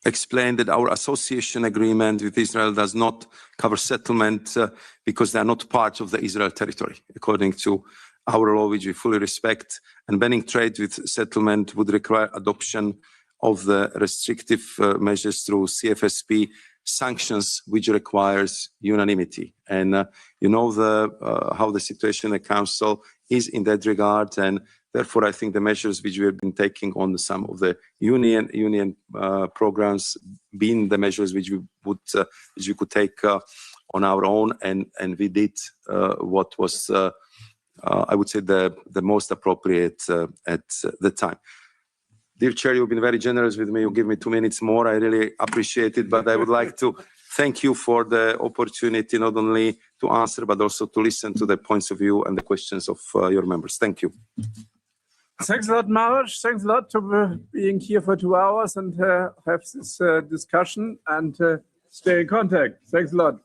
explain that our association agreement with Israel does not cover settlement because they are not part of the Israel territory, according to our law, which we fully respect. And banning trade with settlement would require adoption of the restrictive measures through CFSP sanctions, which requires unanimity. And you know how the situation in the Council is in that regard, and therefore I think the measures which we have been taking on some of the union programs, being the measures which we could take on our own, and we did what was I would say the most appropriate at the time. Dear Chair, you've been very generous with me. You give me 2 minutes more. I really appreciate it, but I would like to thank you for the opportunity not only to answer, but also to listen to the points of view and the questions of your members. Thank you.
Thanks a lot, Maros. Thanks a lot for being here for 2 hours and have this discussion, and stay in contact. Thanks a lot.